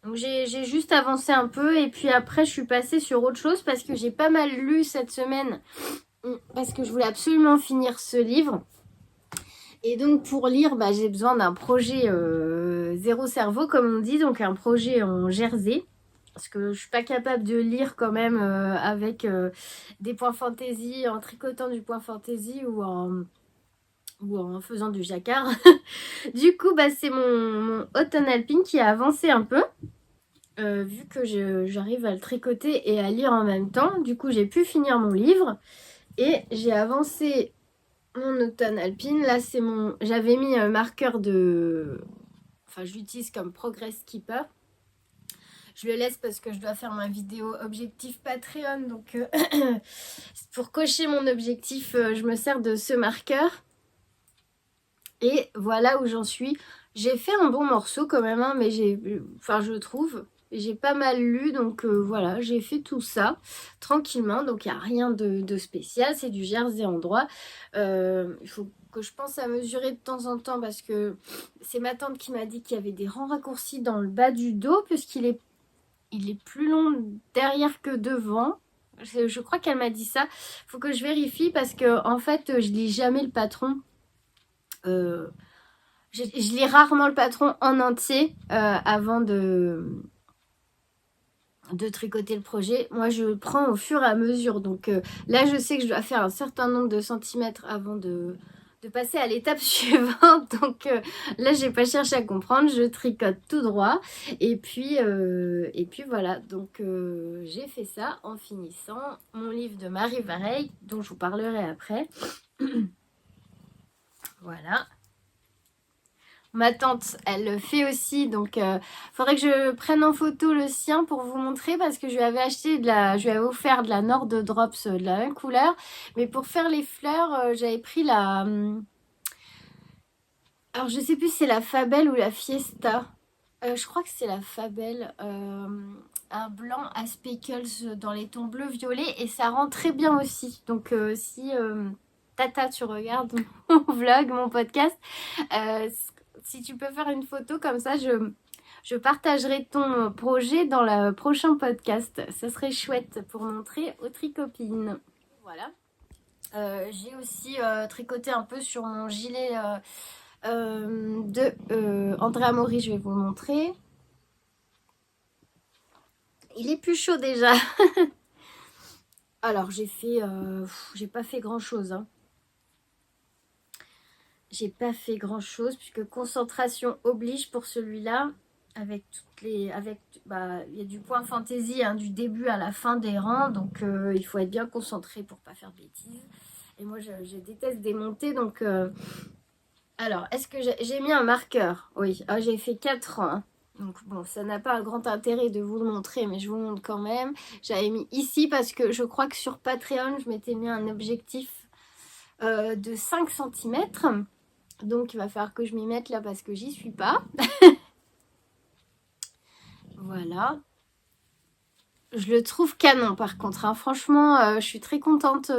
Donc j'ai juste avancé un peu et puis après je suis passée sur autre chose parce que j'ai pas mal lu cette semaine parce que je voulais absolument finir ce livre. Et donc pour lire, j'ai besoin d'un projet zéro cerveau comme on dit, donc un projet en jersey. Parce que je suis pas capable de lire quand même avec des points fantaisie, en tricotant du point fantaisie ou en faisant du jacquard. Du coup, c'est mon automne alpine qui a avancé un peu. Vu que j'arrive à le tricoter et à lire en même temps. Du coup, j'ai pu finir mon livre. Et j'ai avancé mon automne alpine. Là, c'est j'avais mis un marqueur de... Enfin, je l'utilise comme Progress Keeper. Je le laisse parce que je dois faire ma vidéo objectif Patreon. Donc, pour cocher mon objectif, je me sers de ce marqueur. Et voilà où j'en suis. J'ai fait un bon morceau quand même, hein, mais je trouve. J'ai pas mal lu, donc voilà, j'ai fait tout ça tranquillement. Donc il n'y a rien de spécial, c'est du jersey en droit. Il faut que je pense à mesurer de temps en temps parce que c'est ma tante qui m'a dit qu'il y avait des rangs raccourcis dans le bas du dos puisqu'il est plus long derrière que devant. Je crois qu'elle m'a dit ça. Il faut que je vérifie parce que en fait, je lis jamais le patron. Je lis rarement le patron en entier avant de tricoter le projet. Moi, je prends au fur et à mesure. Donc là, je sais que je dois faire un certain nombre de centimètres avant de passer à l'étape suivante. Donc là, j'ai pas cherché à comprendre. Je tricote tout droit. Et puis voilà. Donc j'ai fait ça en finissant mon livre de Marie Vareille, dont je vous parlerai après. Voilà. Ma tante, elle le fait aussi, donc faudrait que je prenne en photo le sien pour vous montrer parce que je lui avais je lui avais offert de la Nord Drops de la même couleur, mais pour faire les fleurs, j'avais pris alors je sais plus si c'est la Fabelle ou la Fiesta. Je crois que c'est la Fabelle, un blanc à speckles dans les tons bleu violet et ça rend très bien aussi. Donc si Tata, tu regardes mon vlog, mon podcast. Si tu peux faire une photo comme ça, je partagerai ton projet dans le prochain podcast. Ça serait chouette pour montrer aux tricopines. Voilà. J'ai aussi tricoté un peu sur mon gilet de Andrea Mori. Je vais vous le montrer. Il est plus chaud déjà. Alors j'ai pas fait grand chose. Hein. J'ai pas fait grand chose puisque concentration oblige pour celui-là. Avec il y a du point fantaisie du début à la fin des rangs, donc il faut être bien concentré pour pas faire de bêtises. Et moi je déteste démonter, donc alors est-ce que j'ai mis un marqueur? Oui, j'ai fait 4 rangs. Hein. Donc bon, ça n'a pas un grand intérêt de vous le montrer, mais je vous le montre quand même. J'avais mis ici parce que je crois que sur Patreon, je m'étais mis un objectif de 5 cm. Donc il va falloir que je m'y mette là parce que j'y suis pas. Voilà. Je le trouve canon par contre. Hein. Franchement, je suis très contente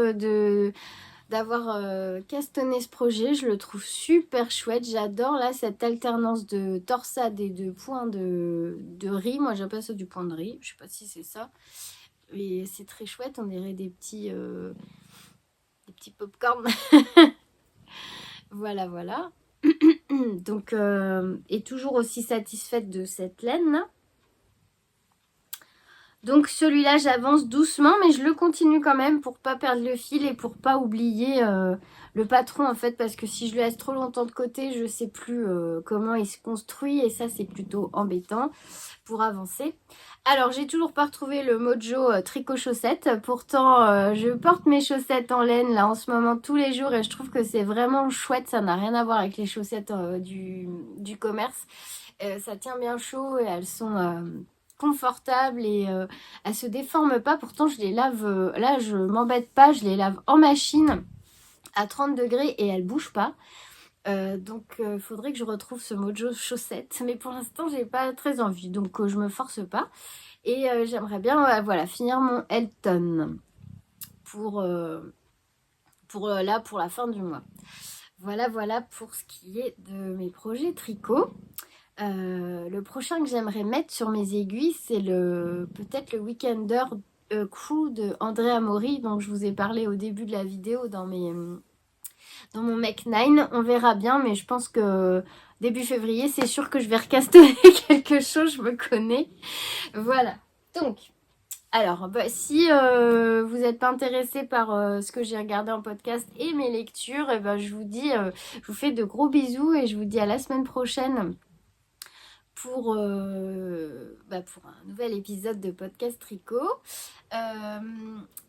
d'avoir castonné ce projet. Je le trouve super chouette. J'adore là cette alternance de torsade et de points de riz. Moi j'appelle ça du point de riz. Je sais pas si c'est ça. Et c'est très chouette. On dirait des petits pop-corn. Voilà, voilà. Donc, et toujours aussi satisfaite de cette laine. Donc celui-là, j'avance doucement, mais je le continue quand même pour pas perdre le fil et pour pas oublier le patron en fait, parce que si je le laisse trop longtemps de côté, je sais plus comment il se construit et ça c'est plutôt embêtant pour avancer. Alors j'ai toujours pas retrouvé le Mojo tricot chaussettes, pourtant je porte mes chaussettes en laine là en ce moment tous les jours et je trouve que c'est vraiment chouette, ça n'a rien à voir avec les chaussettes du commerce. Ça tient bien chaud et elles sont confortables et elles se déforment pas. Pourtant je les lave, là je m'embête pas, je les lave en machine à 30 degrés et elles bougent pas. Donc faudrait que je retrouve ce Mojo chaussette, mais pour l'instant j'ai pas très envie, donc je me force pas. Et j'aimerais bien voilà, finir mon Elton pour là pour la fin du mois. Voilà, voilà pour ce qui est de mes projets tricot. Le prochain que j'aimerais mettre sur mes aiguilles, c'est peut-être le Weekender Crew de Andrea Mori, dont je vous ai parlé au début de la vidéo dans mon Mech 9. On verra bien, mais je pense que début février, c'est sûr que je vais recastonner quelque chose, je me connais. Voilà. Donc, alors, si vous n'êtes pas intéressé par ce que j'ai regardé en podcast et mes lectures, et ben, je vous fais de gros bisous et je vous dis à la semaine prochaine pour un nouvel épisode de podcast tricot.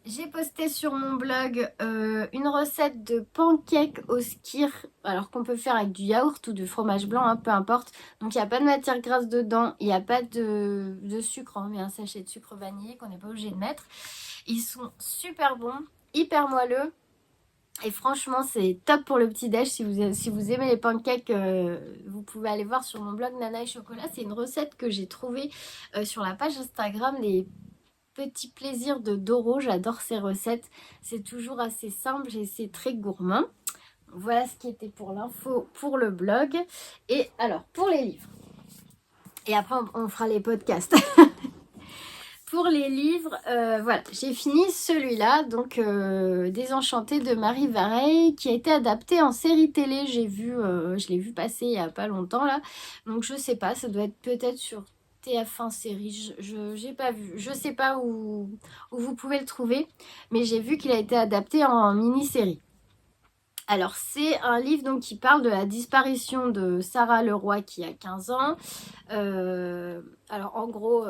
J'ai posté sur mon blog une recette de pancakes au skyr, alors qu'on peut faire avec du yaourt ou du fromage blanc, hein, peu importe. Donc il n'y a pas de matière grasse dedans, il n'y a pas de sucre, hein, mais un sachet de sucre vanillé qu'on n'est pas obligé de mettre. Ils sont super bons, hyper moelleux. Et franchement, c'est top pour le petit-déj. Si vous aimez les pancakes, vous pouvez aller voir sur mon blog Nana et Chocolat. C'est une recette que j'ai trouvée sur la page Instagram des petits plaisirs de Doro. J'adore ces recettes. C'est toujours assez simple et c'est très gourmand. Voilà ce qui était pour l'info pour le blog. Et alors, pour les livres. Et après, on fera les podcasts. Pour les livres, voilà, j'ai fini celui-là, donc Désenchanté de Marie Vareille, qui a été adapté en série télé. Je l'ai vu passer il n'y a pas longtemps là, donc je sais pas, ça doit être peut-être sur TF1 série, je n'ai pas vu, je sais pas où vous pouvez le trouver, mais j'ai vu qu'il a été adapté en mini-série. Alors c'est un livre donc qui parle de la disparition de Sarah Leroy qui a 15 ans. Alors en gros...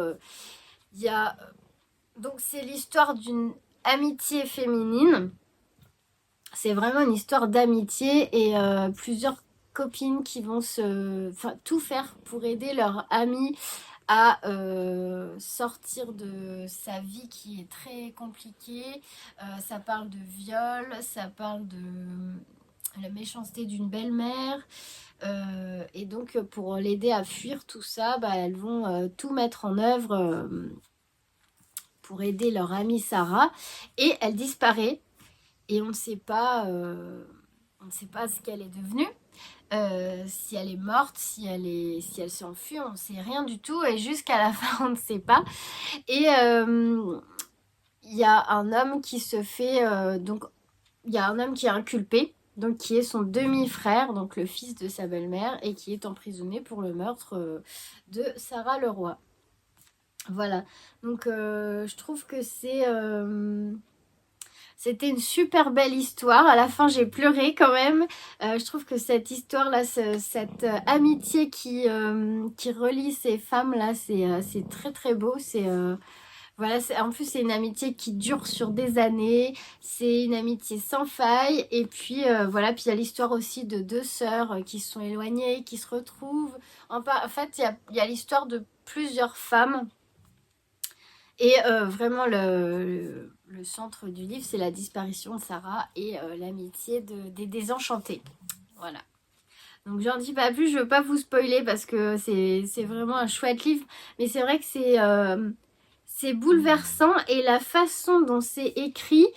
donc c'est l'histoire d'une amitié féminine. C'est vraiment une histoire d'amitié et plusieurs copines qui vont tout faire pour aider leur amie à sortir de sa vie qui est très compliquée. Ça parle de viol, ça parle de la méchanceté d'une belle-mère. Et donc pour l'aider à fuir tout ça, elles vont tout mettre en œuvre pour aider leur amie Sarah, et elle disparaît et on ne sait pas ce qu'elle est devenue, si elle est morte, si elle s'enfuit, on ne sait rien du tout et jusqu'à la fin on ne sait pas. Et il y a un homme qui se fait donc il y a un homme qui est inculpé, donc qui est son demi-frère, donc le fils de sa belle-mère, et qui est emprisonné pour le meurtre de Sarah Leroy. Voilà, donc je trouve que c'était une super belle histoire. À la fin, j'ai pleuré quand même. Je trouve que cette histoire-là, cette amitié qui relie ces femmes-là, c'est très très beau. Voilà, en plus, c'est une amitié qui dure sur des années. C'est une amitié sans faille. Et puis, voilà, puis il y a l'histoire aussi de deux sœurs qui se sont éloignées, qui se retrouvent. En fait, il y a l'histoire de plusieurs femmes. Et vraiment, le centre du livre, c'est la disparition de Sarah et l'amitié des désenchantés. Voilà. Donc, j'en dis pas plus, je veux pas vous spoiler parce que c'est vraiment un chouette livre. Mais c'est vrai que c'est c'est bouleversant et la façon dont c'est écrit,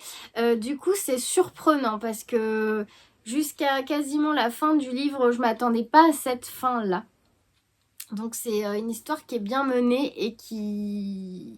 du coup c'est surprenant parce que jusqu'à quasiment la fin du livre, je m'attendais pas à cette fin-là. Donc c'est une histoire qui est bien menée et qui...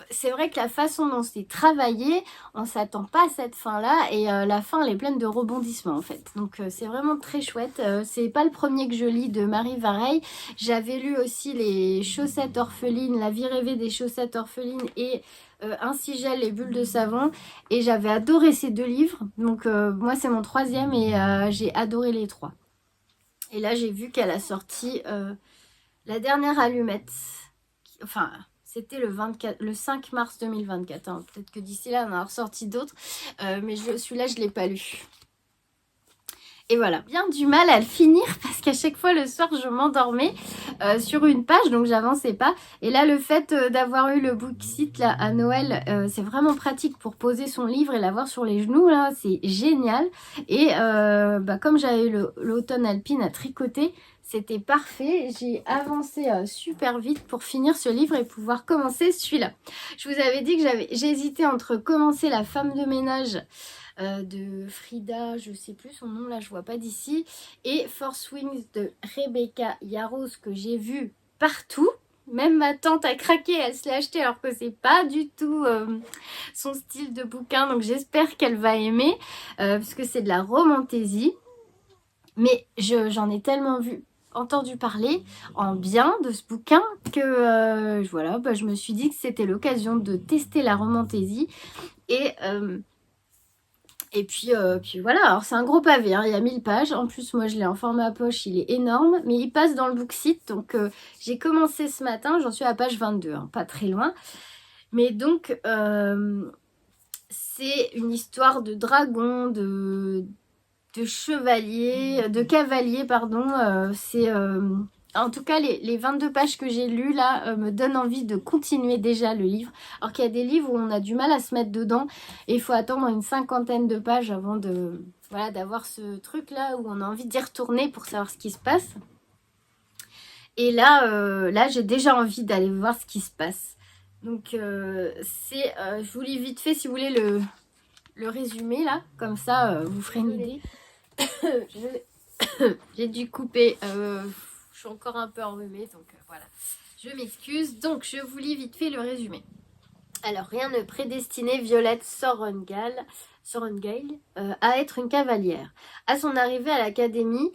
C'est vrai que la façon dont c'est travaillé, on s'attend pas à cette fin-là et la fin elle est pleine de rebondissements en fait. Donc c'est vraiment très chouette. C'est pas le premier que je lis de Marie Vareille. J'avais lu aussi Les chaussettes orphelines, La vie rêvée des chaussettes orphelines et Ainsi gèle les bulles de savon. Et j'avais adoré ces deux livres. Donc moi c'est mon troisième et j'ai adoré les trois. Et là j'ai vu qu'elle a sorti La dernière allumette. Enfin... C'était le 5 mars 2024. Hein. Peut-être que d'ici là, on en a ressorti d'autres. Mais celui-là, je ne l'ai pas lu. Et voilà, bien du mal à le finir parce qu'à chaque fois le soir, je m'endormais sur une page, donc j'avançais pas. Et là, le fait d'avoir eu le Booksite là, à Noël, c'est vraiment pratique pour poser son livre et l'avoir sur les genoux. Là, c'est génial. Et comme j'avais eu l'automne alpine à tricoter, c'était parfait. J'ai avancé super vite pour finir ce livre et pouvoir commencer celui-là. Je vous avais dit que j'ai hésité entre commencer La femme de ménage de Frida, je sais plus son nom là, je vois pas d'ici, et Force Wings de Rebecca Yarros que j'ai vu partout. Même ma tante a craqué, elle se l'a acheté alors que c'est pas du tout son style de bouquin, donc j'espère qu'elle va aimer parce que c'est de la romantaisie. Mais j'en ai tellement entendu parler en bien de ce bouquin que voilà, je me suis dit que c'était l'occasion de tester la romantaisie et puis voilà, alors c'est un gros pavé, hein, il y a 1000 pages. En plus, moi je l'ai en format poche, il est énorme, mais il passe dans le Booksite. Donc j'ai commencé ce matin, j'en suis à la page 22, hein, pas très loin. Mais donc c'est une histoire de dragon, de chevalier, de cavalier, pardon. C'est en tout cas les 22 pages que j'ai lues là me donnent envie de continuer déjà le livre. Alors qu'il y a des livres où on a du mal à se mettre dedans et il faut attendre une 50aine de pages avant de voilà d'avoir ce truc là où on a envie d'y retourner pour savoir ce qui se passe. Et là j'ai déjà envie d'aller voir ce qui se passe. Donc je vous lis vite fait si vous voulez le résumé là, comme ça vous ferez une idée. J'ai dû couper, je suis encore un peu enrhumée, donc voilà, je m'excuse. Donc je vous lis vite fait le résumé. Alors rien ne prédestinait Violette Sorrengail à être une cavalière. À son arrivée à l'académie,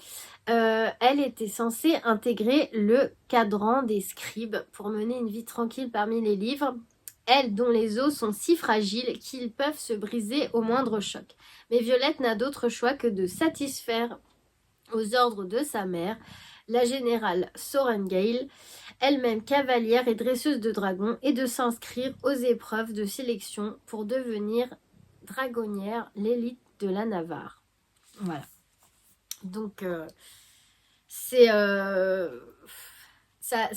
elle était censée intégrer le cadran des scribes pour mener une vie tranquille parmi les livres. Elle dont les os sont si fragiles qu'ils peuvent se briser au moindre choc. Mais Violette n'a d'autre choix que de satisfaire aux ordres de sa mère, la générale Sorrengail, elle-même cavalière et dresseuse de dragons, et de s'inscrire aux épreuves de sélection pour devenir dragonnière, l'élite de la Navarre. Voilà. Donc, ça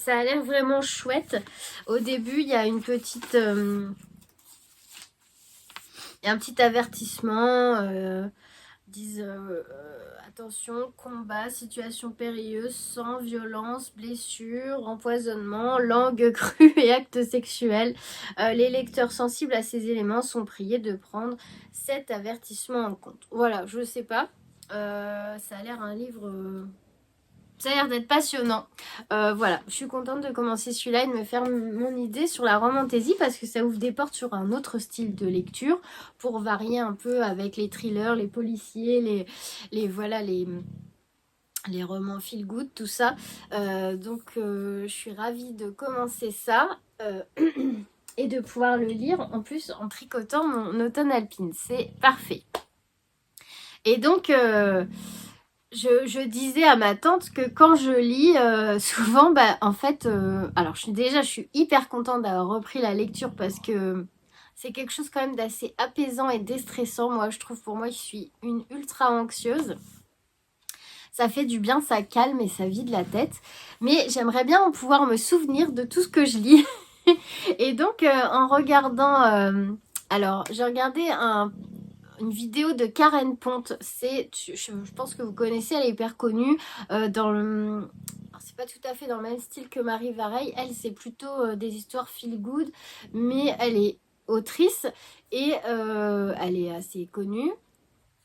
a l'air vraiment chouette. Au début, il y a une petite... il y a un petit avertissement... disent attention, combat, situation périlleuse, sang, violence, blessure, empoisonnement, langue crue et actes sexuels. Les lecteurs sensibles à ces éléments sont priés de prendre cet avertissement en compte. Voilà, je sais pas. Ça a l'air un livre... Ça a l'air d'être passionnant. Voilà, je suis contente de commencer celui-là et de me faire mon idée sur la romantaisie parce que ça ouvre des portes sur un autre style de lecture pour varier un peu avec les thrillers, les policiers, les romans feel good, tout ça. Donc, je suis ravie de commencer ça et de pouvoir le lire en plus en tricotant mon automne alpine. C'est parfait. Et donc... Je disais à ma tante que quand je lis, souvent, en fait, alors je suis hyper contente d'avoir repris la lecture parce que c'est quelque chose quand même d'assez apaisant et déstressant. Moi, je trouve, pour moi, je suis une ultra anxieuse. Ça fait du bien, ça calme et ça vide la tête. Mais j'aimerais bien pouvoir me souvenir de tout ce que je lis. Et donc, en regardant... alors, j'ai regardé une vidéo de Karen Ponte, je pense que vous connaissez, elle est hyper connue dans le... c'est pas tout à fait dans le même style que Marie Vareille. Elle, c'est plutôt des histoires feel good, mais elle est autrice et elle est assez connue.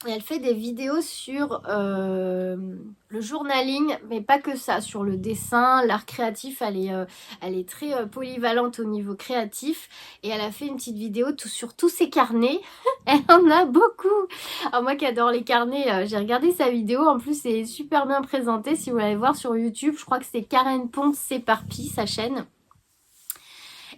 Et elle fait des vidéos sur le journaling, mais pas que ça, sur le dessin, l'art créatif. Elle est très polyvalente au niveau créatif. Et elle a fait une petite vidéo sur tous ses carnets. Elle en a beaucoup. Alors moi qui adore les carnets, j'ai regardé sa vidéo. En plus, c'est super bien présenté. Si vous voulez voir sur YouTube, je crois que c'est Karen Ponte s'éparpille, sa chaîne.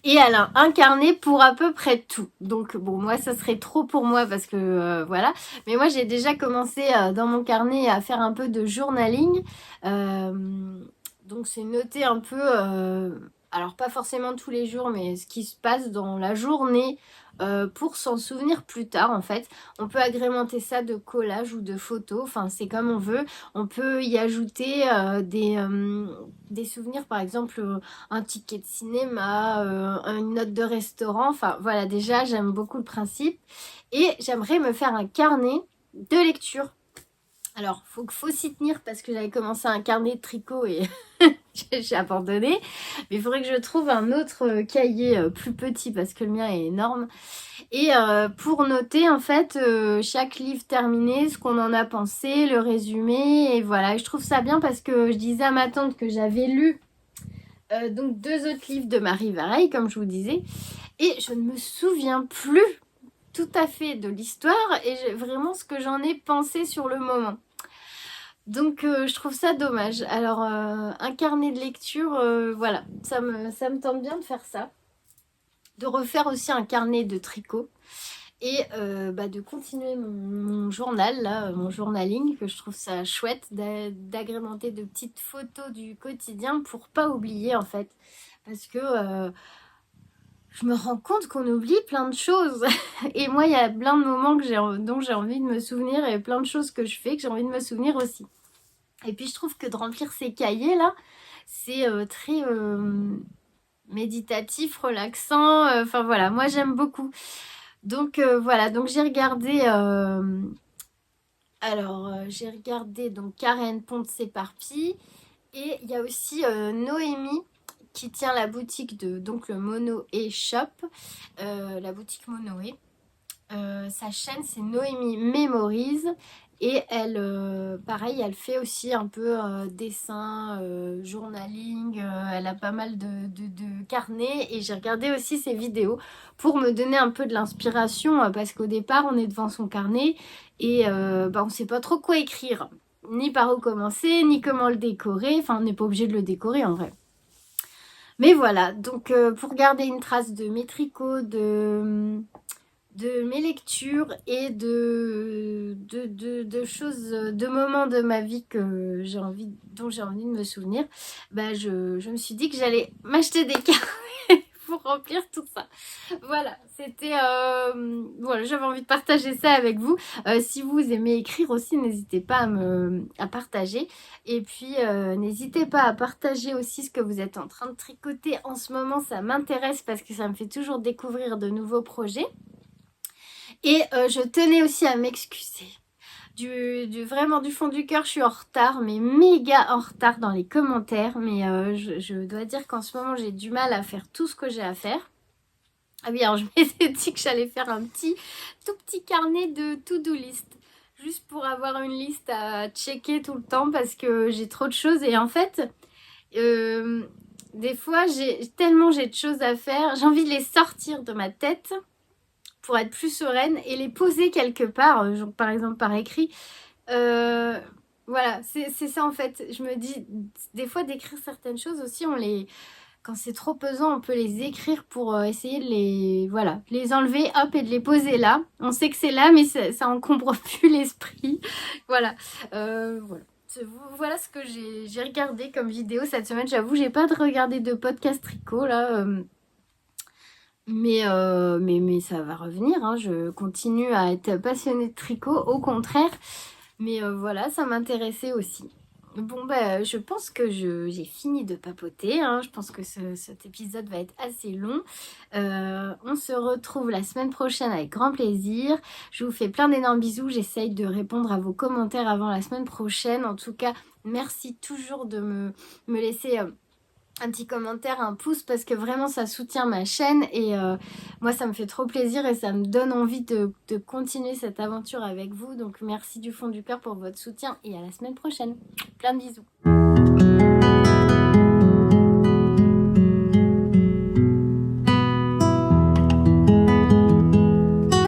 Et elle a un carnet pour à peu près tout. Donc bon, moi ça serait trop pour moi parce que voilà. Mais moi j'ai déjà commencé dans mon carnet à faire un peu de journaling. Donc c'est noter un peu, alors pas forcément tous les jours, mais ce qui se passe dans la journée pour s'en souvenir plus tard en fait. On peut agrémenter ça de collages ou de photos, enfin c'est comme on veut. On peut y ajouter des souvenirs, par exemple un ticket de cinéma, une note de restaurant, enfin voilà, déjà j'aime beaucoup le principe. Et j'aimerais me faire un carnet de lecture. Alors, faut s'y tenir parce que j'avais commencé un carnet de tricot et j'ai abandonné. Mais il faudrait que je trouve un autre cahier plus petit parce que le mien est énorme. Et pour noter en fait chaque livre terminé, ce qu'on en a pensé, le résumé. Et voilà, et je trouve ça bien parce que je disais à ma tante que j'avais lu donc 2 autres livres de Marie Vareille, comme je vous disais. Et je ne me souviens plus tout à fait de l'histoire et vraiment ce que j'en ai pensé sur le moment. Donc je trouve ça dommage. Alors un carnet de lecture, voilà, ça me tente bien de faire ça. De refaire aussi un carnet de tricot. Et de continuer mon journal, là, mon journaling, que je trouve ça chouette, d'agrémenter de petites photos du quotidien pour pas oublier en fait. Parce que je me rends compte qu'on oublie plein de choses. Et moi, il y a plein de moments dont j'ai envie de me souvenir et plein de choses que je fais que j'ai envie de me souvenir aussi. Et puis je trouve que de remplir ces cahiers là, c'est très méditatif, relaxant. Enfin voilà, moi j'aime beaucoup. Donc voilà, donc j'ai regardé. J'ai regardé donc Karen Ponte s'éparpille et il y a aussi Noémie qui tient la boutique de donc le Monoé Shop, la boutique Monoé. Sa chaîne c'est Noémie Memories et elle pareil elle fait aussi un peu dessin, journaling, elle a pas mal de carnets et j'ai regardé aussi ses vidéos pour me donner un peu de l'inspiration parce qu'au départ on est devant son carnet et on sait pas trop quoi écrire, ni par où commencer, ni comment le décorer, enfin on n'est pas obligé de le décorer en vrai. Mais voilà, donc pour garder une trace de mes tricots, de mes lectures et de choses, de moments de ma vie dont j'ai envie de me souvenir, je me suis dit que j'allais m'acheter des carnets pour remplir tout ça. Voilà, c'était voilà, j'avais envie de partager ça avec vous. Si vous aimez écrire aussi, n'hésitez pas à partager. Et puis n'hésitez pas à partager aussi ce que vous êtes en train de tricoter en ce moment. Ça m'intéresse parce que ça me fait toujours découvrir de nouveaux projets. Et je tenais aussi à m'excuser. Vraiment du fond du cœur, je suis en retard, mais méga en retard dans les commentaires. Mais je dois dire qu'en ce moment, j'ai du mal à faire tout ce que j'ai à faire. Ah oui, alors je m'étais dit que j'allais faire un tout petit carnet de to-do list. Juste pour avoir une liste à checker tout le temps parce que j'ai trop de choses. Et en fait, des fois, tellement j'ai de choses à faire, j'ai envie de les sortir de ma tête pour être plus sereine et les poser quelque part, genre par exemple par écrit. Voilà, c'est ça en fait. Je me dis, des fois d'écrire certaines choses aussi, quand c'est trop pesant, on peut les écrire pour essayer de les enlever, hop, et de les poser là. On sait que c'est là, mais ça encombre plus l'esprit. Voilà. Voilà ce que j'ai regardé comme vidéo cette semaine. J'avoue, j'ai pas regardé de podcast tricot là. Mais ça va revenir, hein. Je continue à être passionnée de tricot, au contraire. Mais voilà, ça m'intéressait aussi. Bon, je pense que j'ai fini de papoter, hein. Je pense que cet épisode va être assez long. On se retrouve la semaine prochaine avec grand plaisir. Je vous fais plein d'énormes bisous. J'essaye de répondre à vos commentaires avant la semaine prochaine. En tout cas, merci toujours de me laisser un petit commentaire, un pouce, parce que vraiment ça soutient ma chaîne et moi ça me fait trop plaisir et ça me donne envie de continuer cette aventure avec vous. Donc merci du fond du cœur pour votre soutien et à la semaine prochaine. Plein de bisous.